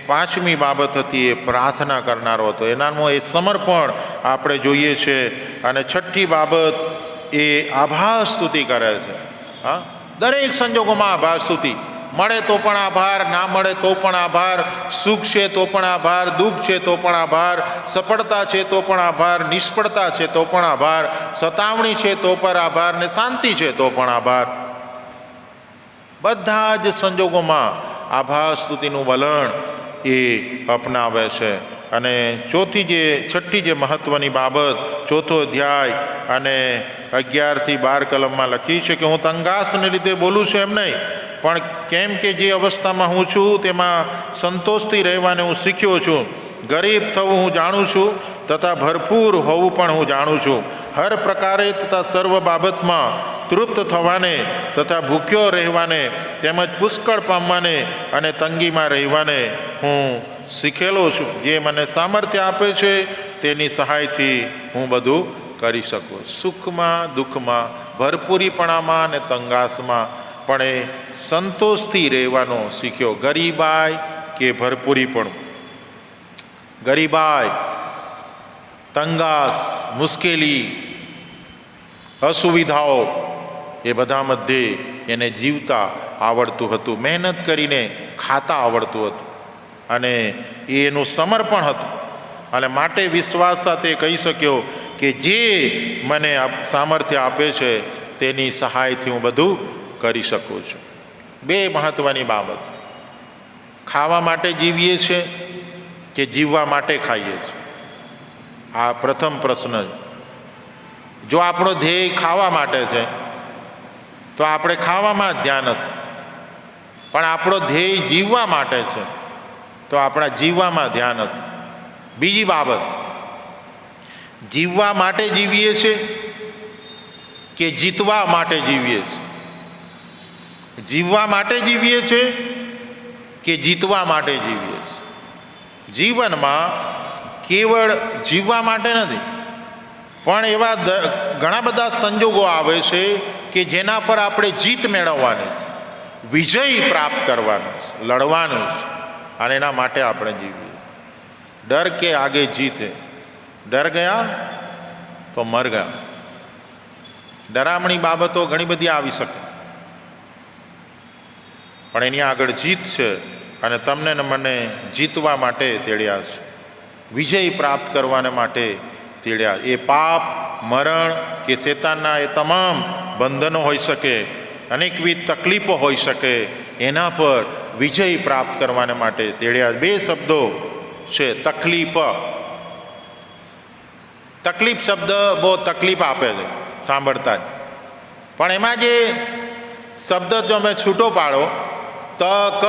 5મી બાબત હતી એ પ્રાર્થના કરનારો હતો, એનામાં એ સમર્પણ આપણે જોઈએ છે. અને 6ઠ્ઠી બાબત એ આભાર સ્તુતિ કરે છે. હા, દરેક સંજોગોમાં આભાર સ્તુતિ. મળે તો પણ આભાર, ના મળે તો પણ આભાર, સુખ છે તો પણ આભાર, દુઃખ છે તો પણ આભાર, સફળતા છે તો પણ આભાર, નિષ્ફળતા છે તો પણ આભાર, સતાવણી છે તો પણ આભાર, ને શાંતિ છે તો પણ આભાર. બધા જ સંજોગોમાં આભાર સ્તુતિનું વલણ એ અપનાવે છે. અને 6ઠ્ઠી જે મહત્ત્વની બાબત 4થો અધ્યાય અને 11થી 12 કલમમાં લખી છે કે હું તંગાસને લીધે બોલું છું એમ નહીં, પણ કેમ કે જે અવસ્થામાં હું છું તેમાં સંતોષથી રહેવાને હું શીખ્યો છું. ગરીબ થવું હું જાણું છું, તથા ભરપૂર હોવું પણ હું જાણું છું. હર પ્રકારે તથા સર્વ બાબતમાં તૃપ્ત થવાને તથા ભૂખ્યો રહેવાને તેમજ પુષ્કળ પામવાને અને તંગીમાં રહેવાને હું શીખેલો છું. જે મને સામર્થ્ય આપે છે તેની સહાયથી હું બધું કરી શકું. સુખમાં, દુઃખમાં, ભરપૂરીપણામાં અને તંગાસમાં પણ એ સંતોષથી રહેવાનો શીખ્યો. ગરીબાઈ કે ભરપૂરીપણું, ગરીબાઈ, તંગાસ, મુશ્કેલી, અસુવિધાઓ, એ બધા મધ્યે એને જીવતા આવડતું હતું. મહેનત કરીને ખાતા આવડતું હતું. અને એ એનું સમર્પણ હતું. અને માટે વિશ્વાસ સાથે કહી શક્યો કે જે મને સામર્થ્ય આપે છે તેની સહાયથી હું બધું કરી શકું છું. 2 મહત્ત્વની બાબત. ખાવા માટે જીવીએ છીએ કે જીવવા માટે ખાઈએ છીએ? આ પ્રથમ પ્રશ્ન છે. જો આપણો ધ્યેય ખાવા માટે છે તો આપણે ખાવામાં જ ધ્યાન હશે. પણ આપણો ધ્યેય જીવવા માટે છે તો આપણા જીવવામાં ધ્યાન હશે. બીજી બાબત, જીવવા માટે જીવીએ છીએ કે જીતવા માટે જીવીએ છીએ? જીવવા માટે જીવીએ છીએ કે જીતવા માટે જીવીએ છીએ? જીવનમાં કેવળ જીવવા માટે નથી, પણ એવા ઘણા બધા સંજોગો આવે છે કે જેના પર આપણે જીત મેળવવાની છે, વિજય પ્રાપ્ત કરવાનો છે, લડવાનું છે. અને એના માટે આપણે જીવીએ. ડર કે આગે જીત હે, ડર ગયા તો મર ગયા. ડરામણી બાબતો ઘણી બધી આવી શકે, પણ એની આગળ જીત છે. અને તમને ને મને જીતવા માટે તેડ્યા છે, વિજય પ્રાપ્ત કરવાને માટે તેડ્યા. એ પાપ, મરણ કે શેતાનના એ તમામ બંધનો હોઈ શકે, અનેકવિધ તકલીફો હોઈ શકે, એના પર વિજય પ્રાપ્ત કરવાને માટે તેડ્યા. 2 શબ્દો છે. તકલીફ. તકલીફ શબ્દ બહુ તકલીફ આપે છે સાંભળતા જ, પણ એમાં જે શબ્દ જો અમે છૂટો પાડો, તક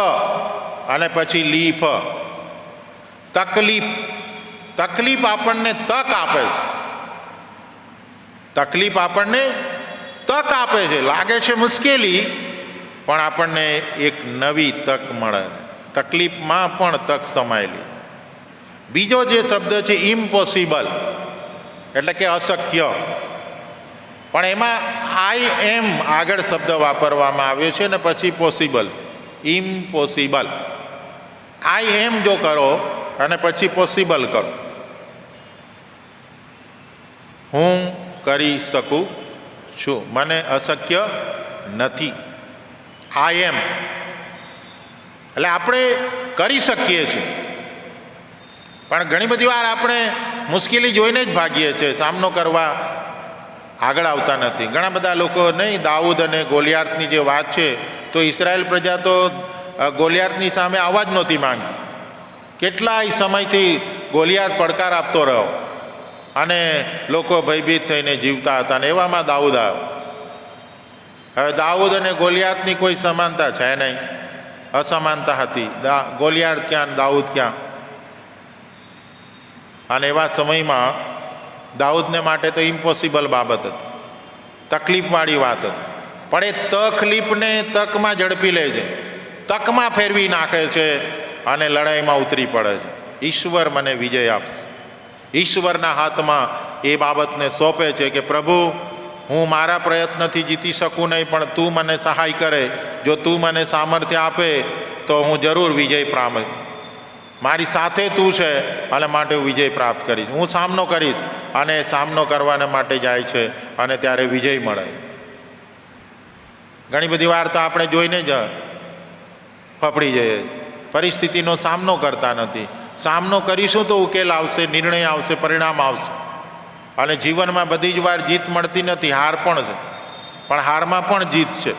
અને પછી લીફ, તકલીફ. તકલીફ આપણને તક આપે છે. તકલીફ આપણને તક આપે છે. લાગે છે મુશ્કેલી, પણ આપણને એક નવી તક મળે. તકલીફમાં પણ તક સમાયેલી. બીજો જે શબ્દ છે ઇમ્પોસિબલ, એટલે કે અશક્ય, પણ એમાં આઈ એમ આગળ શબ્દ વાપરવામાં આવ્યો છે ને પછી પોસિબલ. ઇમ્પોસિબલ, આઈ એમ જો કરો અને પછી પોસિબલ કરો, હું કરી શકું છું, મને અશક્ય નથી. આઈ એમ એટલે આપણે કરી શકીએ છીએ. પણ ઘણી બધી વાર આપણે મુશ્કેલી જોઈને જ ભાગીએ છીએ, સામનો કરવા આગળ આવતા નથી. ઘણા બધા લોકો નહીં, દાઉદ અને ગોલિયાતની જે વાત છે, તો ઇઝરાયલ પ્રજા તો ગોલિયાતની સામે આવવા જ નહોતી માંગતી. કેટલાય સમયથી ગોલિયાત પડકાર આપતો રહ્યો અને લોકો ભયભીત થઈને જીવતા હતા, અને એવામાં દાઉદ આવ્યો. હવે દાઉદ અને ગોલિયાતની કોઈ સમાનતા છે નહીં, અસમાનતા હતી. ગોલિયાત ક્યાં, દાઉદ ક્યાં. અને એવા સમયમાં દાઉદને માટે તો ઇમ્પોસિબલ બાબત હતી, તકલીફવાળી વાત હતી. પણ એ તકલીફને તકમાં ઝડપી લે છે, તકમાં ફેરવી નાખે છે અને લડાઈમાં ઉતરી પડે છે. ઈશ્વર મને વિજય આપશે. ઈશ્વરના હાથમાં એ બાબતને સોંપે છે કે પ્રભુ, હું મારા પ્રયત્નથી જીતી શકું નહીં, પણ તું મને સહાય કરે. જો તું મને સામર્થ્ય આપે તો હું જરૂર વિજય પ્રાપ્ત, મારી સાથે તું છે અને માટે હું વિજય પ્રાપ્ત કરીશ. હું સામનો કરીશ. અને સામનો કરવાને માટે જાય છે અને ત્યારે વિજય મળે. ઘણી બધી વાર તો આપણે જોઈને જ ફફડી જઈએ, પરિસ્થિતિનો સામનો કરતા નથી. સામનો કરીશું તો ઉકેલ આવશે, નિર્ણય આવશે, પરિણામ આવશે. અને જીવનમાં બધી જ વાર જીત મળતી નથી, હાર પણ છે, પણ હારમાં પણ જીત છે.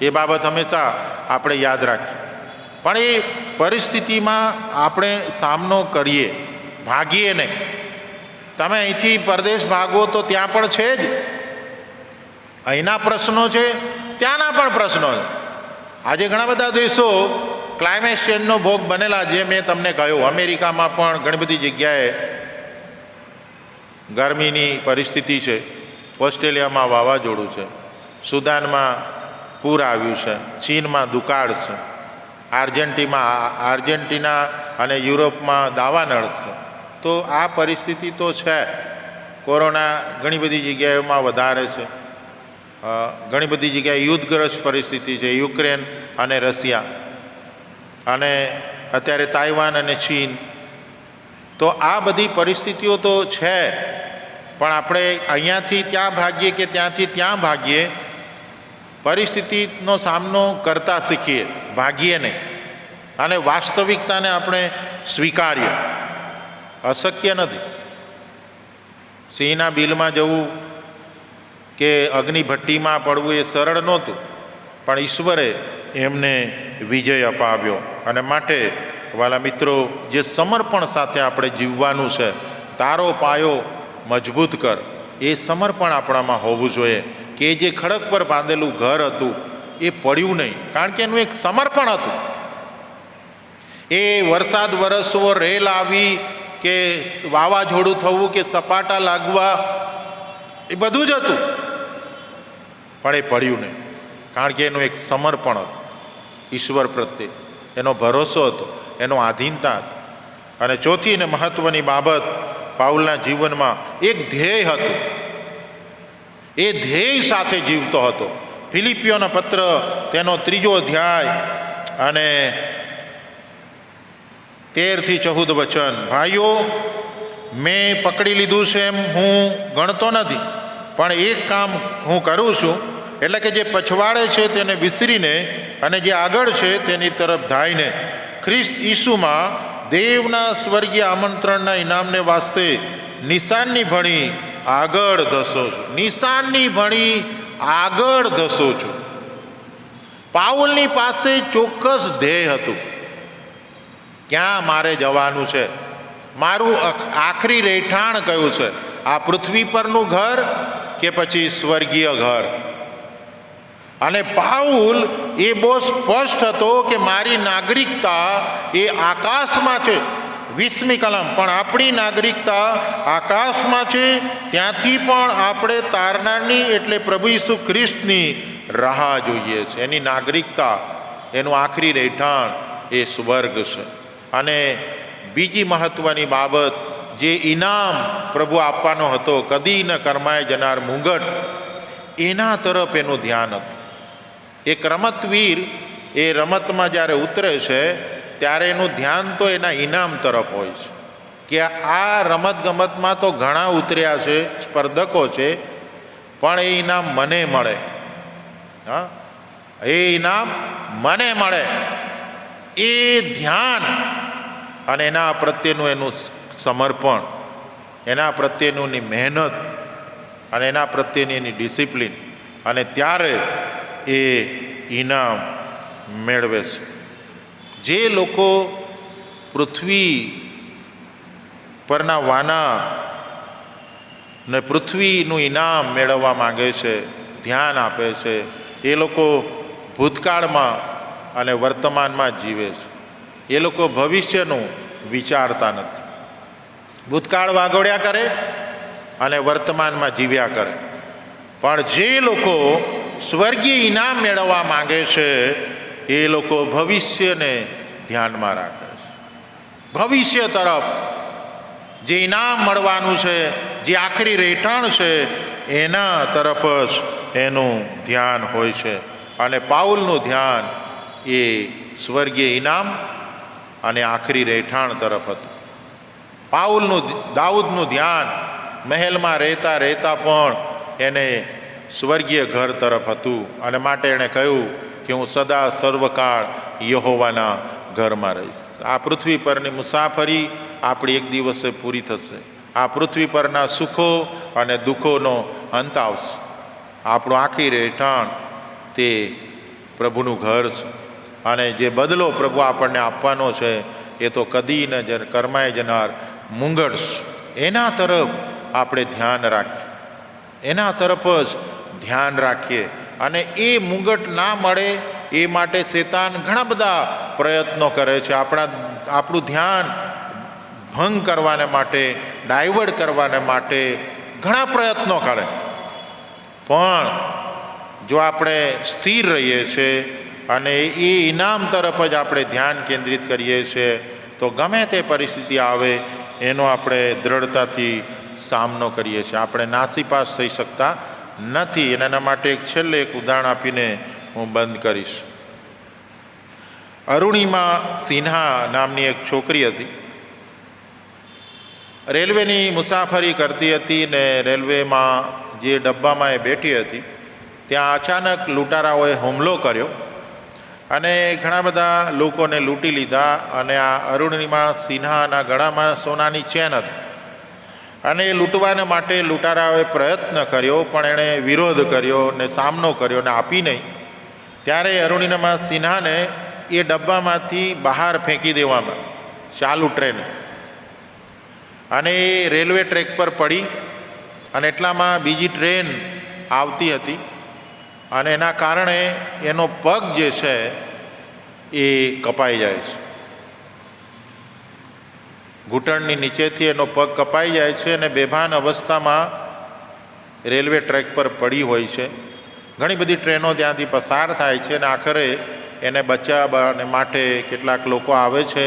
એ બાબત હંમેશા આપણે યાદ રાખીએ. પણ એ પરિસ્થિતિમાં આપણે સામનો કરીએ, ભાગીએ નહીં. તમે અહીંથી પરદેશ ભાગો તો ત્યાં પણ છે જ, અહીંના પ્રશ્નો છે, ત્યાંના પણ પ્રશ્નો છે. આજે ઘણા બધા દેશો ક્લાઇમેટ ચેન્જનો ભોગ બનેલા, જે મેં તમને કહ્યું. અમેરિકામાં પણ ઘણી બધી જગ્યાએ ગરમીની પરિસ્થિતિ છે, ઓસ્ટ્રેલિયામાં વાવાઝોડું છે, સુદાનમાં પૂર આવ્યું છે, ચીનમાં દુકાળ છે, આર્જેન્ટિના અને યુરોપમાં દાવાનળ છે. તો આ પરિસ્થિતિ તો છે. કોરોના ઘણી બધી જગ્યાઓમાં વધારે છે, ઘણી બધી જગ્યાએ યુદ્ધગ્રસ્ત પરિસ્થિતિ છે, યુક્રેન અને રશિયા, અને અત્યારે તાઇવાન અને ચીન. તો આ બધી પરિસ્થિતિઓ તો છે. પણ આપણે અહીંયાથી ત્યાં ભાગીએ કે ત્યાંથી ત્યાં ભાગીએ, પરિસ્થિતિનો સામનો કરતા શીખીએ, ભાગીએ નહીં. અને વાસ્તવિકતાને આપણે સ્વીકારીએ. અશક્ય નથી. સિંહના બિલમાં જવું કે અગ્નિભઠ્ઠીમાં પડવું એ સરળ નહોતું, પણ ઈશ્વરે એમને વિજય અપાવ્યો. અને માટે વાલા મિત્રો, જે સમર્પણ સાથે આપણે જીવવાનું છે, તારો પાયો મજબૂત કર, એ સમર્પણ આપણામાં હોવું જોઈએ. કે જે ખડક પર બાંધેલું ઘર હતું એ પડ્યું નહીં, કારણ કે એનું એક સમર્પણ હતું. એ વરસાદ વરસવો, રેલ આવી કે વાવાઝોડું થવું કે સપાટા લાગવા, એ બધું જ હતું, પણ એ પડ્યું નહીં, કારણ કે એનું એક સમર્પણ હતું ઈશ્વર પ્રત્યે, એનો ભરોસો હતો, એનો આધીનતા હતી. અને ચોથી અને મહત્ત્વની બાબત પાઉલના જીવનમાં એક ધ્યેય હતું. એ ધ્યેય સાથે જીવતો હતો. ફિલિપિયોના પત્ર તેનો 3 અધ્યાય અને 13 થી 14 વચન. ભાઈઓ, મેં પકડી લીધું છે એમ હું ગણતો નથી, પણ એક કામ હું કરું છું, એટલે કે જે પછવાડે છે તેને વિસરીને અને જે આગળ છે તેની તરફ ધાઈને ખ્રિસ્ત ઈસુમાં દેવના સ્વર્ગીય આમંત્રણના ઇનામને વાસ્તે નિશાનની ભણી આગળ ધસો છું. નિશાનની ભણી આગળ ધસો છું. પાઉલની પાસે ચોક્કસ ધ્યેય હતું. ક્યાં મારે જવાનું છે, મારું આખરી રહેઠાણ કયું છે, આ પૃથ્વી પરનું ઘર કે પછી સ્વર્ગીય ઘર. અને પાઉલ એ બહુ સ્પષ્ટ હતો કે મારી નાગરિકતા એ આકાશમાં છે. 20મી કલમ, પણ આપણી નાગરિકતા આકાશમાં છે, ત્યાંથી પણ આપણે તારનારની એટલે પ્રભુ ઈસુ ખ્રિસ્તની રાહ જોઈએ છે. એની નાગરિકતા, એનું આખરી રહેઠાણ એ સ્વર્ગ છે. અને બીજી મહત્ત્વની બાબત, જે ઇનામ પ્રભુ આપવાનો હતો, કદી ન કરમાય જનાર મુંગટ, એના તરફ એનું ધ્યાન હતું. એક રમતવીર એ રમતમાં જ્યારે ઉતરે છે ત્યારે એનું ધ્યાન તો એના ઇનામ તરફ હોય છે, કે આ રમતગમતમાં તો ઘણા ઉતર્યા છે, સ્પર્ધકો છે, પણ એ ઇનામ મને મળે. હા, એ ઇનામ મને મળે. એ ધ્યાન અને એના પ્રત્યેનું એનું સમર્પણ, એના પ્રત્યેની મહેનત અને એના પ્રત્યેની એની ડિસિપ્લિન, અને ત્યારે એ ઇનામ મેળવે છે. જે લોકો પૃથ્વી પરના વાના ને પૃથ્વીનું ઇનામ મેળવવા માગે છે, ધ્યાન આપે છે, એ લોકો ભૂતકાળમાં અને વર્તમાનમાં જીવે છે. એ લોકો ભવિષ્યનું વિચારતા નથી. ભૂતકાળ વાગોળ્યા કરે અને વર્તમાનમાં જીવ્યા કરે. પણ જે લોકો સ્વર્ગીય ઇનામ મેળવવા માંગે છે એ લોકો ભવિષ્યને ધ્યાનમાં રાખે છે. ભવિષ્ય તરફ જે ઇનામ મળવાનું છે, જે આખરી રહેઠાણ છે, એના તરફ જ એનું ધ્યાન હોય છે. અને પાઉલનું ધ્યાન એ સ્વર્ગીય ઇનામ અને આખરી રહેઠાણ તરફ હતું. દાઉદનું ધ્યાન મહેલમાં રહેતા રહેતા પણ એને સ્વર્ગીય ઘર તરફ હતું, અને માટે એણે કહ્યું કે હું સદા સર્વકાળ યહોવાના ઘરમાં રહીશ. આ પૃથ્વી પરની મુસાફરી આપણી એક દિવસે પૂરી થશે. આ પૃથ્વી પરના સુખો અને દુઃખોનો અંત આવશે. આપણું આખી રહેઠાણ તે પ્રભુનું ઘર છે, અને જે બદલો પ્રભુ આપણને આપવાનો છે એ તો કદી ન કરમાઈ જનાર મુંગળ છે. એના તરફ આપણે ધ્યાન રાખીએ, એના તરફ જ ધ્યાન રાખીએ. અને એ મુંગટ ના મળે એ માટે શેતાન ઘણા બધા પ્રયત્નો કરે છે. આપણું ધ્યાન ભંગ કરવાને માટે, ડાયવર્ટ કરવાને માટે ઘણા પ્રયત્નો કરે. પણ જો આપણે સ્થિર રહીએ છીએ અને એ ઇનામ તરફ જ આપણે ધ્યાન કેન્દ્રિત કરીએ છીએ તો ગમે તે પરિસ્થિતિ આવે એનો આપણે દ્રઢતાથી સામનો કરીએ છીએ. આપણે નાસીપાસ થઈ શકતા નથી. અને એના માટે છેલ્લે એક ઉદાહરણ આપીને હું બંધ કરીશ. અરુણિમા સિન્હા નામની એક છોકરી હતી. રેલવેની મુસાફરી કરતી હતી ને રેલવેમાં જે ડબ્બામાં એ બેઠી હતી ત્યાં અચાનક લૂંટારાઓએ હુમલો કર્યો અને ઘણા બધા લોકોને લૂંટી લીધા. અને આ અરુણિમા સિન્હાના ગળામાં સોનાની ચેન હતી, અને એ લૂંટવાને માટે લૂંટારાઓએ પ્રયત્ન કર્યો, પણ એણે વિરોધ કર્યો ને સામનો કર્યો ને આપી નહીં. ત્યારે અરુણિમા સિન્હાને એ ડબ્બામાંથી બહાર ફેંકી દેવામાં ચાલુ ટ્રેન, અને એ રેલવે ટ્રેક પર પડી. અને એટલામાં બીજી ટ્રેન આવતી હતી, અને એના કારણે એનો પગ જે છે એ કપાઈ જાય છે. ઘૂંટણની નીચેથી એનો પગ કપાઈ જાય છે અને બેભાન અવસ્થામાં રેલવે ટ્રેક પર પડી હોય છે. ઘણી બધી ટ્રેનો ત્યાંથી પસાર થાય છે, અને આખરે એને બચાવવાને માટે કેટલાક લોકો આવે છે,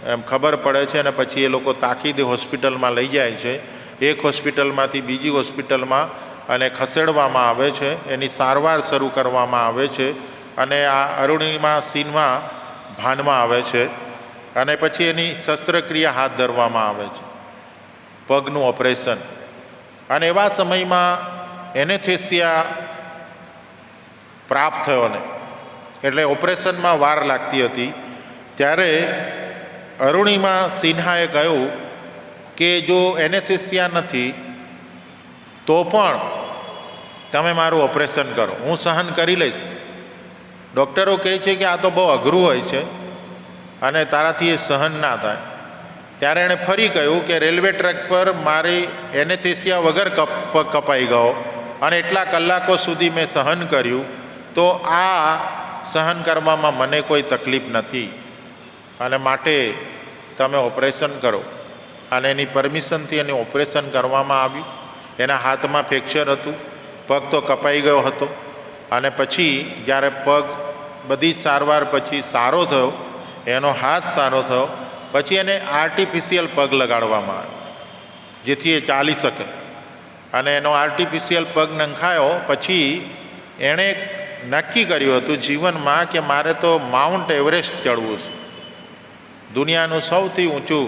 એમ ખબર પડે છે, અને પછી એ લોકો તાકીદે હોસ્પિટલમાં લઈ જાય છે. એક હોસ્પિટલમાંથી બીજી હોસ્પિટલમાં અને ખસેડવામાં આવે છે, એની સારવાર શરૂ કરવામાં આવે છે. અને આ અરુણિમા સિન્હા ભાનમાં આવે છે, અને પછી એની શસ્ત્રક્રિયા હાથ ધરવામાં આવે છે, પગનું ઓપરેશન. અને એવા સમયમાં એનેસ્થેસિયા પ્રાપ્ત થયો ને, એટલે ઓપરેશનમાં વાર લાગતી હતી. ત્યારે અરુણિમા સિન્હાએ કહ્યું કે જો એનેસ્થેસિયા નથી તો પણ તમે મારું ઓપરેશન કરો, હું સહન કરી લઈશ. ડૉક્ટરો કહે છે કે આ તો બહુ અઘરું હોય છે અને તારાથી એ સહન ના થાય. ત્યારે એણે ફરી કહ્યું કે રેલવે ટ્રેક પર મારી એનેસ્થેસિયા વગર પગ કપાઈ ગયો અને એટલા કલાકો સુધી મેં સહન કર્યું, તો આ સહન કરવામાં મને કોઈ તકલીફ નથી, અને માટે તમે ઓપરેશન કરો. અને એની પરમિશનથી એનું ઓપરેશન કરવામાં આવ્યું. એના હાથમાં ફ્રેક્ચર હતું, પગ તો કપાઈ ગયો હતો. અને પછી જ્યારે પગ બધી સારવાર પછી સારો થયો, એનો હાથ સારો થયો, પછી એને આર્ટિફિશિયલ પગ લગાડવામાં આવ્યો જેથી એ ચાલી શકે. અને એનો આર્ટિફિશિયલ પગ નંખાયો પછી એણે નક્કી કર્યું હતું જીવનમાં કે મારે તો માઉન્ટ એવરેસ્ટ ચડવું છે. દુનિયાનું સૌથી ઊંચું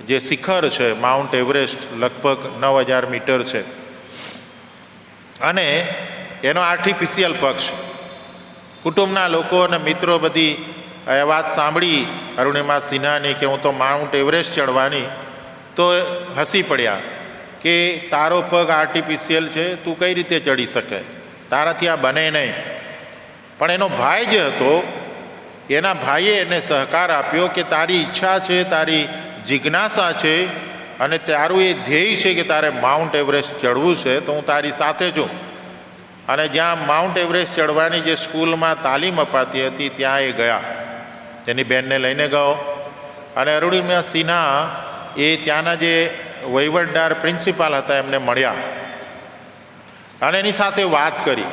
જે શિખર છે માઉન્ટ એવરેસ્ટ લગભગ 9000 મીટર છે, અને એનો આર્ટિફિશિયલ પગ છે. કુટુંબના લોકો અને મિત્રો બધી એ વાત સાંભળી અરુણિમા સિન્હાની કે હું તો માઉન્ટ એવરેસ્ટ ચડવાની, તો હસી પડ્યા કે તારો પગ આર્ટિફિશિયલ છે, તું કઈ રીતે ચડી શકે, તારાથી આ બને નહીં. પણ એનો ભાઈ જે હતો, એના ભાઈએ એને સહકાર આપ્યો કે તારી ઈચ્છા છે, તારી જિજ્ઞાસા છે અને તારું એ ધ્યેય છે કે તારે માઉન્ટ એવરેસ્ટ ચડવું છે, તો હું તારી સાથે છું. અને જ્યાં માઉન્ટ એવરેસ્ટ ચડવાની જે સ્કૂલમાં તાલીમ અપાતી હતી ત્યાં એ ગયા, તેની બહેનને લઈને ગયો. અને અરુણિમા સિન્હા એ ત્યાંના જે વહીવટદાર પ્રિન્સિપાલ હતા એમને મળ્યા અને એની સાથે વાત કરી,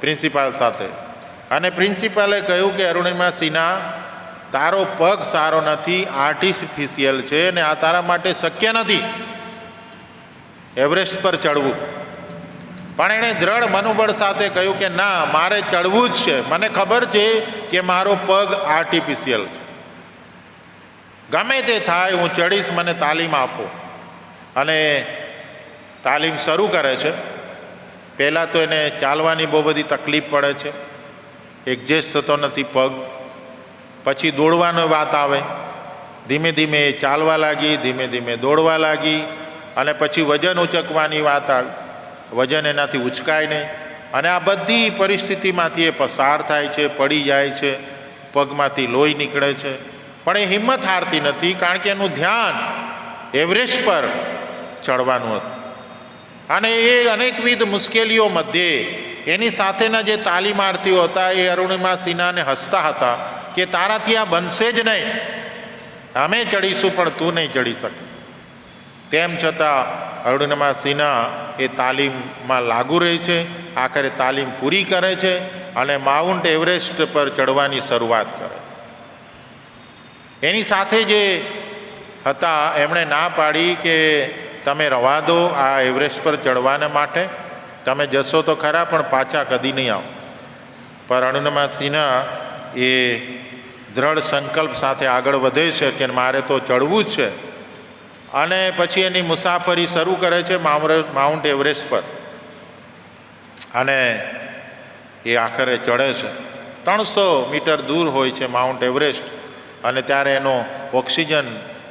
પ્રિન્સિપાલ સાથે. અને પ્રિન્સિપાલે કહ્યું કે અરુણિમા સિન્હા, તારો પગ સારો નથી, આર્ટિફિશિયલ છે ને આ તારા માટે શક્ય નથી એવરેસ્ટ પર ચડવું. પણ એણે દ્રઢ મનોબળ સાથે કહ્યું કે ના, મારે ચડવું જ છે. મને ખબર છે કે મારો પગ આર્ટિફિશિયલ છે, ગમે તે થાય હું ચડીશ, મને તાલીમ આપો. અને તાલીમ શરૂ કરે છે. પહેલાં તો એને ચાલવાની બહુ બધી તકલીફ પડે છે, એડજસ્ટ થતો નથી પગ. પછી દોડવાનો વાત આવે, ધીમે ધીમે ચાલવા લાગી, ધીમે ધીમે દોડવા લાગી. અને પછી વજન ઉચકવાની વાત આવી, વજન એનાથી ઉચકાય નહીં. અને આ બધી પરિસ્થિતિમાંથી એ પસાર થાય છે, પડી જાય છે, પગમાંથી લોહી નીકળે છે. પણ એ હિંમત હારતી નથી, કારણ કે એનું ધ્યાન એવરેસ્ટ પર ચડવાનું હતું. અને એ અનેકવિધ મુશ્કેલીઓ મધ્યે એની સાથેના જે તાલીમાર્થીઓ હતા એ અરુણિમા સિન્હાને હસતા હતા કે તારાથી આ બનશે જ નહીં, અમે ચડીશું પણ તું નહીં ચડી શકે. તેમ છતાં અરુણિમા સિન્હા એ તાલીમમાં લાગુ રહે છે, આખરે તાલીમ પૂરી કરે છે અને માઉન્ટ એવરેસ્ટ પર ચડવાની શરૂઆત કરે. એની સાથે જે હતા એમણે ના પાડી કે તમે રવા દો આ એવરેસ્ટ પર ચડવાને માટે, તમે જશો તો ખરા પણ પાછા કદી નહીં આવો. પર અરુણિમા સિન્હા એ દ્રઢ સંકલ્પ સાથે આગળ વધે છે કે મારે તો ચડવું જ છે. અને પછી એની મુસાફરી શરૂ કરે છે માઉન્ટ એવરેસ્ટ પર. અને એ આખરે ચડે છે. 300 મીટર દૂર હોય છે માઉન્ટ એવરેસ્ટ. અને ત્યારે એનો ઓક્સિજન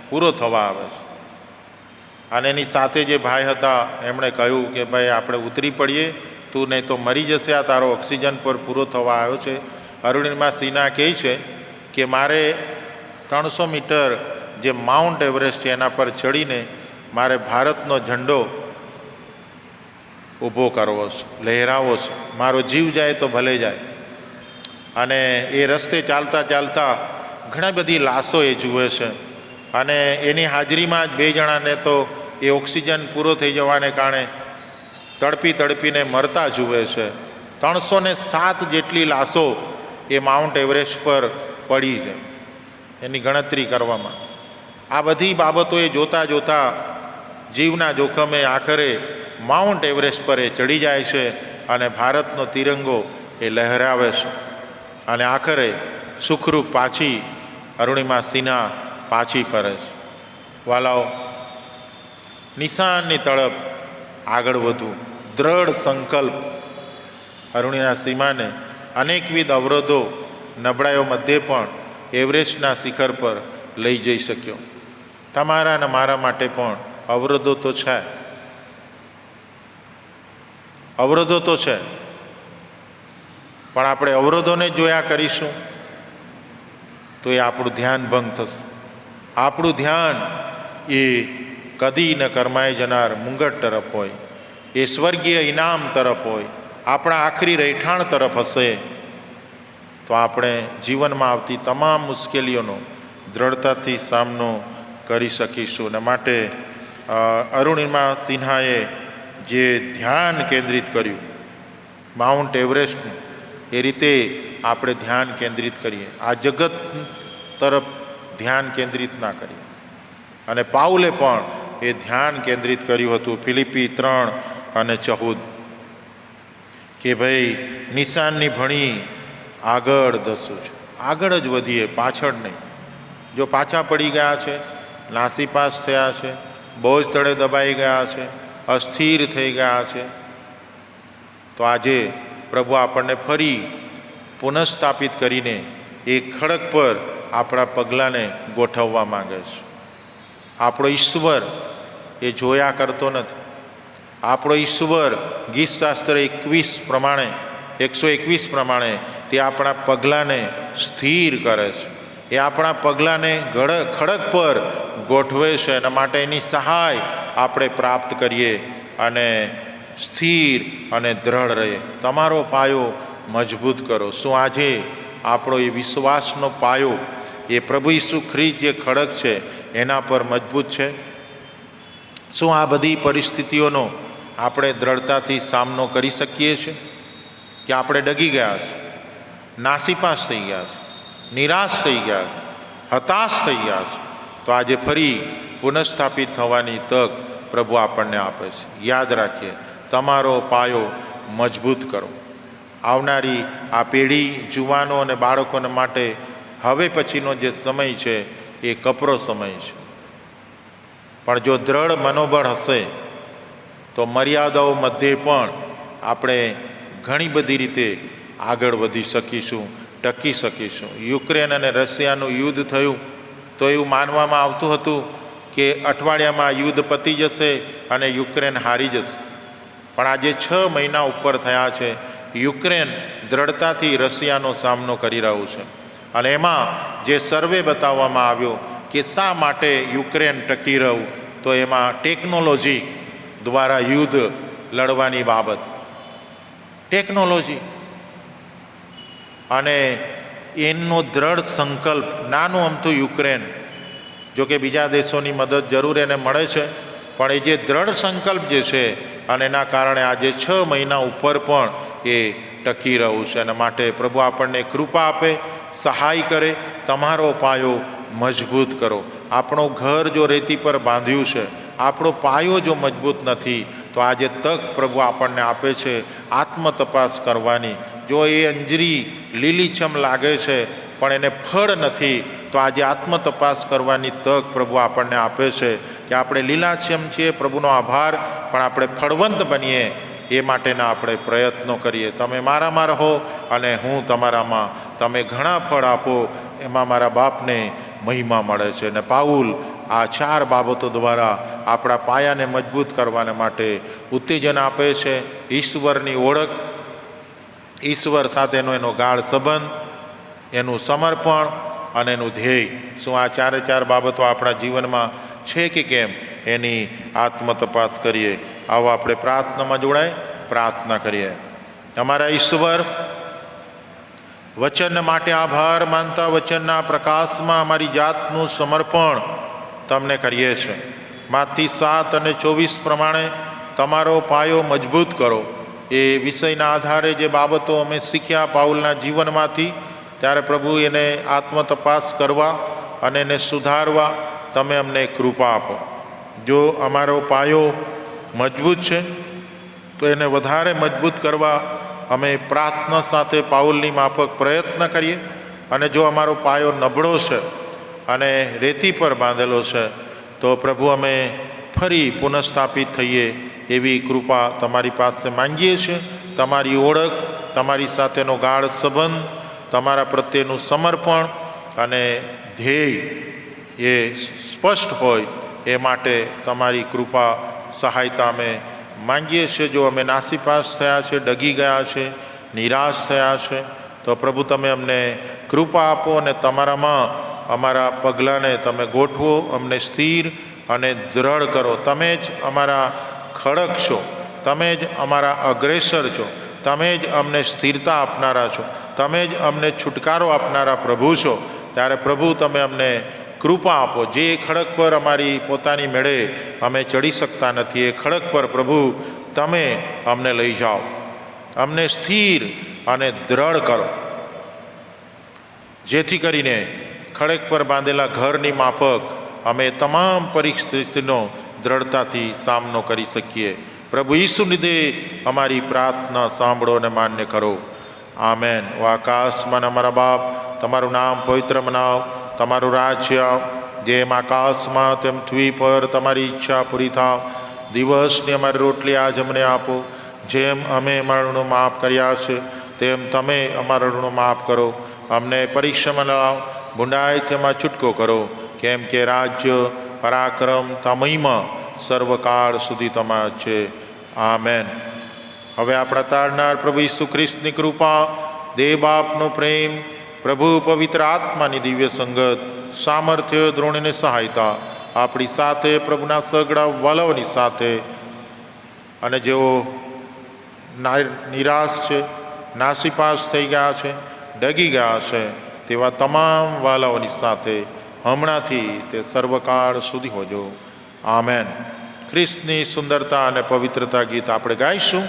પૂરો થવા આવે છે. અને એની સાથે જે ભાઈ હતા એમણે કહ્યું કે ભાઈ આપણે ઉતરી પડીએ, તું નહીં તો મરી જશે, આ તારો ઓક્સિજન પર પૂરો થવા આવ્યો છે. અરુણિમા સિન્હા કહે છે કે મારે 300 મીટર જે માઉન્ટ એવરેસ્ટ છે એના પર ચડીને મારે ભારતનો ઝંડો ઊભો કરવો છે, લહેરાવો છે, મારો જીવ જાય તો ભલે જાય. અને એ રસ્તે ચાલતા ચાલતા ઘણી બધી લાશો એ જુએ છે. અને એની હાજરીમાં જ 2 જણાને તો એ ઓક્સિજન પૂરો થઈ જવાને કારણે તડપી તડપીને મરતા જુએ છે. 307 જેટલી લાશો એ માઉન્ટ એવરેસ્ટ પર પડી છે એની ગણતરી કરવામાં. આ બધી બાબતો એ જોતાં જોતાં જીવના જોખમે આખરે માઉન્ટ એવરેસ્ટ પર એ ચડી જાય છે અને ભારતનો તિરંગો એ લહેરાવે છે. અને આખરે સુખરૂપ પાછી અરુણિમા સિન્હા પાછી ફરે છે. વાલાઓ, નિશાનની તળપ આગળ વધવું, દ્રઢ સંકલ્પ અરુણિમા સિન્હાને અનેકવિધ અવરોધો, નબળાઈઓ મધ્યે પણ એવરેસ્ટના શિખર પર લઈ જઈ શક્યો. તમારા અને મારા માટે પણ અવરોધો તો છે, અવરોધો તો છે. પણ આપણે અવરોધોને જોયા કરીશું તો એ આપણું ધ્યાન ભંગ થશે. આપણું ધ્યાન એ કદી ન કરમાઈ જનાર મુંગટ તરફ હોય, એ સ્વર્ગીય ઇનામ તરફ હોય, આપણા આખરી રહેઠાણ તરફ હશે તો આપણે જીવનમાં આવતી તમામ મુશ્કેલીઓનો દ્રઢતાથી સામનો કરી શકીશું. અને માટે અરુણિમા સિન્હાએ જે ધ્યાન કેન્દ્રિત કર્યું માઉન્ટ એવરેસ્ટનું, એ રીતે આપણે ધ્યાન કેન્દ્રિત કરીએ. આ જગત તરફ ધ્યાન કેન્દ્રિત ના કરીએ. અને પાઉલે પણ એ ધ્યાન કેન્દ્રિત કર્યું હતું ફિલિપી 3:14 કે ભાઈ નિશાનની ભણી આગળ ધસું છે, આગળ જ વધીએ, પાછળ નહીં. જો પાછા પડી ગયા છે, નાસીપાસ થયા છે, બોજ તળે દબાઈ ગયા છે, અસ્થિર થઈ ગયા છે, તો આજે પ્રભુ આપણને ફરી પુનઃસ્થાપિત કરીને એ ખડક પર આપણા પગલાંને ગોઠવવા માગે છે. આપણો ઈશ્વર એ જોયા કરતો નથી. આપણો ઈશ્વર ગીતશાસ્ત્ર 21 પ્રમાણે 121 પ્રમાણે તે આપણા પગલાંને સ્થિર કરે છે. એ આપણા પગલાંને ખડક પર ગોઠવે છે. એના માટે એની સહાય આપણે પ્રાપ્ત કરીએ અને સ્થિર અને દ્રઢ રહે. તમારો પાયો મજબૂત કરો. શું આજે આપણો એ વિશ્વાસનો પાયો એ પ્રભુ ઈસુ ખ્રિસ્ત જે ખડક છે એના પર મજબૂત છે? શું આ બધી પરિસ્થિતિઓનો આપણે દ્રઢતાથી સામનો કરી શકીએ છીએ કે આપણે ડગી ગયા છે, નાસીપાસ થઈ ગયા છે, નિરાશ થઈ ગયા છે, હતાશ થઈ ગયા છે? તો આજે ફરી પુનઃસ્થાપિત થવાની તક પ્રભુ આપણને આપે છે. યાદ રાખીએ, તમારો પાયો મજબૂત કરો. આવનારી આ પેઢી, જુવાનો અને બાળકોને માટે હવે પછીનો જે સમય છે એ કપરો સમય છે. પણ જો દ્રઢ મનોબળ હશે તો મર્યાદાઓ મધ્યે પણ આપણે ઘણી બધી રીતે આગળ વધી શકીશું, ટકી શકીશું. યુક્રેન અને રશિયાનું યુદ્ધ થયું તો એવું માનવામાં આવતું હતું કે અઠવાડિયામાં યુદ્ધ પતી જશે અને યુક્રેન હારી જશે. પણ આજે 6 મહિના ઉપર થયા છે. યુક્રેન દ્રઢતાથી રશિયાનો સામનો કરી રહ્યું છે. અને એમાં જે સર્વે બતાવવામાં આવ્યો કે શા માટે યુક્રેન ટકી રહ્યું, તો એમાં ટેકનોલોજી દ્વારા યુદ્ધ લડવાની બાબત, ટેકનોલોજી અને એનો દ્રઢ સંકલ્પ. નાનું અમથું યુક્રેન, જો કે બીજા દેશોની મદદ જરૂર એને મળે છે, પણ એ જે દ્રઢ સંકલ્પ જે છે અને એના કારણે આજે 6 મહિના ઉપર પણ એ ટકી રહ્યું છે. અને માટે પ્રભુ આપણને કૃપા આપે, સહાય કરે. તમારો પાયો મજબૂત કરો. આપણું ઘર જો રેતી પર બાંધ્યું છે, આપણો પાયો જો મજબૂત નથી, તો આજે તક પ્રભુ આપણને આપે છે આત્મતપાસ કરવાની. જો એ અંજીરી લીલીછમ લાગે છે પણ એને ફળ નથી, તો આજે આત્મતપાસ કરવાની તક પ્રભુ આપણને આપે છે કે આપણે લીલાછમ છીએ, પ્રભુનો આભાર, પણ આપણે ફળવંત બનીએ એ માટેના આપણે પ્રયત્નો કરીએ. તમે મારામાં રહો અને હું તમારામાં. તમે ઘણા ફળ આપો, એમાં મારા બાપને મહિમા મળે છે. અને પાઉલ આ 4 બાબતો દ્વારા આપણા પાયાને મજબૂત કરવાને માટે ઉત્તેજન આપે છે. ઈશ્વરની ઓળખ, ઈશ્વર સાથેનો એનો ગાઢ સંબંધ, એનું સમર્પણ અને એનું ધ્યેય. શું આ 4 બાબતો આપણા જીવનમાં છે કે કેમ, એની આત્મતપાસ કરીએ. આવો આપણે પ્રાર્થનામાં જોડાય, પ્રાર્થના કરીએ. અમારા ઈશ્વર, વચન માટે આભાર માનતા વચનના પ્રકાશમાં અમારી જાતનું સમર્પણ તમને કરીએ છીએ. માથી 7 અને 24 પ્રમાણે તમારો પાયો મજબૂત કરો. એ વિષયના આધારે જે બાબતો અમે શીખ્યા પાઉલના જીવનમાંથી, ત્યારે પ્રભુ એને આત્મતપાસ કરવા અને એને સુધારવા તમે અમને કૃપા આપો. જો અમારો પાયો મજબૂત છે તો એને વધારે મજબૂત કરવા અમે પ્રાર્થના સાથે પાઉલની માફક પ્રયત્ન કરીએ. અને જો અમારો પાયો નબળો છે અને રેતી પર બાંધેલો છે, તો પ્રભુ અમે ફરી પુનઃસ્થાપિત થઈએ એવી કૃપા તમારી પાસે માંગીએ છીએ. તમારી ઓળખ, તમારી સાથેનો ગાઢ સંબંધ, તમારા પ્રત્યેનું સમર્પણ અને ધ્યેય એ સ્પષ્ટ હોય એ માટે તમારી કૃપા, સહાયતા અમે માંગીએ છીએ. જો અમે નાસીપાસ થયા છે, ડગી ગયા છે, નિરાશ થયા છે, તો પ્રભુ તમે અમને કૃપા આપો અને તમારામાં અમારા પગલાંને તમે ગોઠવો, અમને સ્થિર અને દ્રઢ કરો. તમે જ અમારા ખડક છો, તમે જ અમારા અગ્રેસર છો, તમે જ અમને સ્થિરતા આપનારા છો, તમે જ અમને છુટકારો આપનારા પ્રભુ છો. ત્યારે પ્રભુ તમે અમને કૃપા આપો. જે ખડક પર અમારી પોતાની મેળે અમે ચડી શકતા નથી, એ ખડક પર પ્રભુ તમે અમને લઈ જાઓ. અમને સ્થિર અને દ્રઢ કરો, જેથી કરીને ખડક પર બાંધેલા ઘરની માફક અમે તમામ પરિસ્થિતિનો દ્રઢતાથી સામનો કરી શકીએ. પ્રભુ ઈસુ લીધે અમારી પ્રાર્થના સાંભળો અને માન્ય કરો. આમેન. ઓ આકાશમાં અમારા બાપ, તમારું નામ પવિત્ર મનાવ, તમારું રાજ્ય જેમ આકાશમાં તેમ પૃથ્વી પર તમારી ઈચ્છા પૂરી થાવ. દિવસની અમારી રોટલી આજ અમને આપો. જેમ અમે અમારા ઋણો માફ કર્યા છે, તેમ તમે અમારા ઋણો માફ કરો. અમને પરીક્ષામાં લાવો, બુંડાઈ તેમાં છૂટકો કરો. કેમ કે રાજ્ય, પરાક્રમ તમહિમા સર્વકાળ સુધી તમારા છે. આમેન. હવે આપણા તારનાર પ્રભુ ઈસુ ખ્રિસ્તની કૃપા, દેવ બાપનો પ્રેમ, પ્રભુ પવિત્ર આત્માની દિવ્ય સંગત, સામર્થ્ય, દ્રોણીની સહાયતા આપણી સાથે, પ્રભુના સગડા વલવની સાથે, અને જેઓ નિરાશ છે, નાસીપાસ થઈ ગયા છે, ડગી ગયા છે, તેવા તમામ વાલાઓની સાથે હમણાંથી તે સર્વકાળ સુધી હોજો. આમેન. ખ્રિસ્તની સુંદરતા અને પવિત્રતા ગીત આપણે ગાઈશું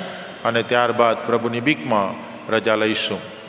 અને ત્યારબાદ પ્રભુની બીકમાં રજા લઈશું.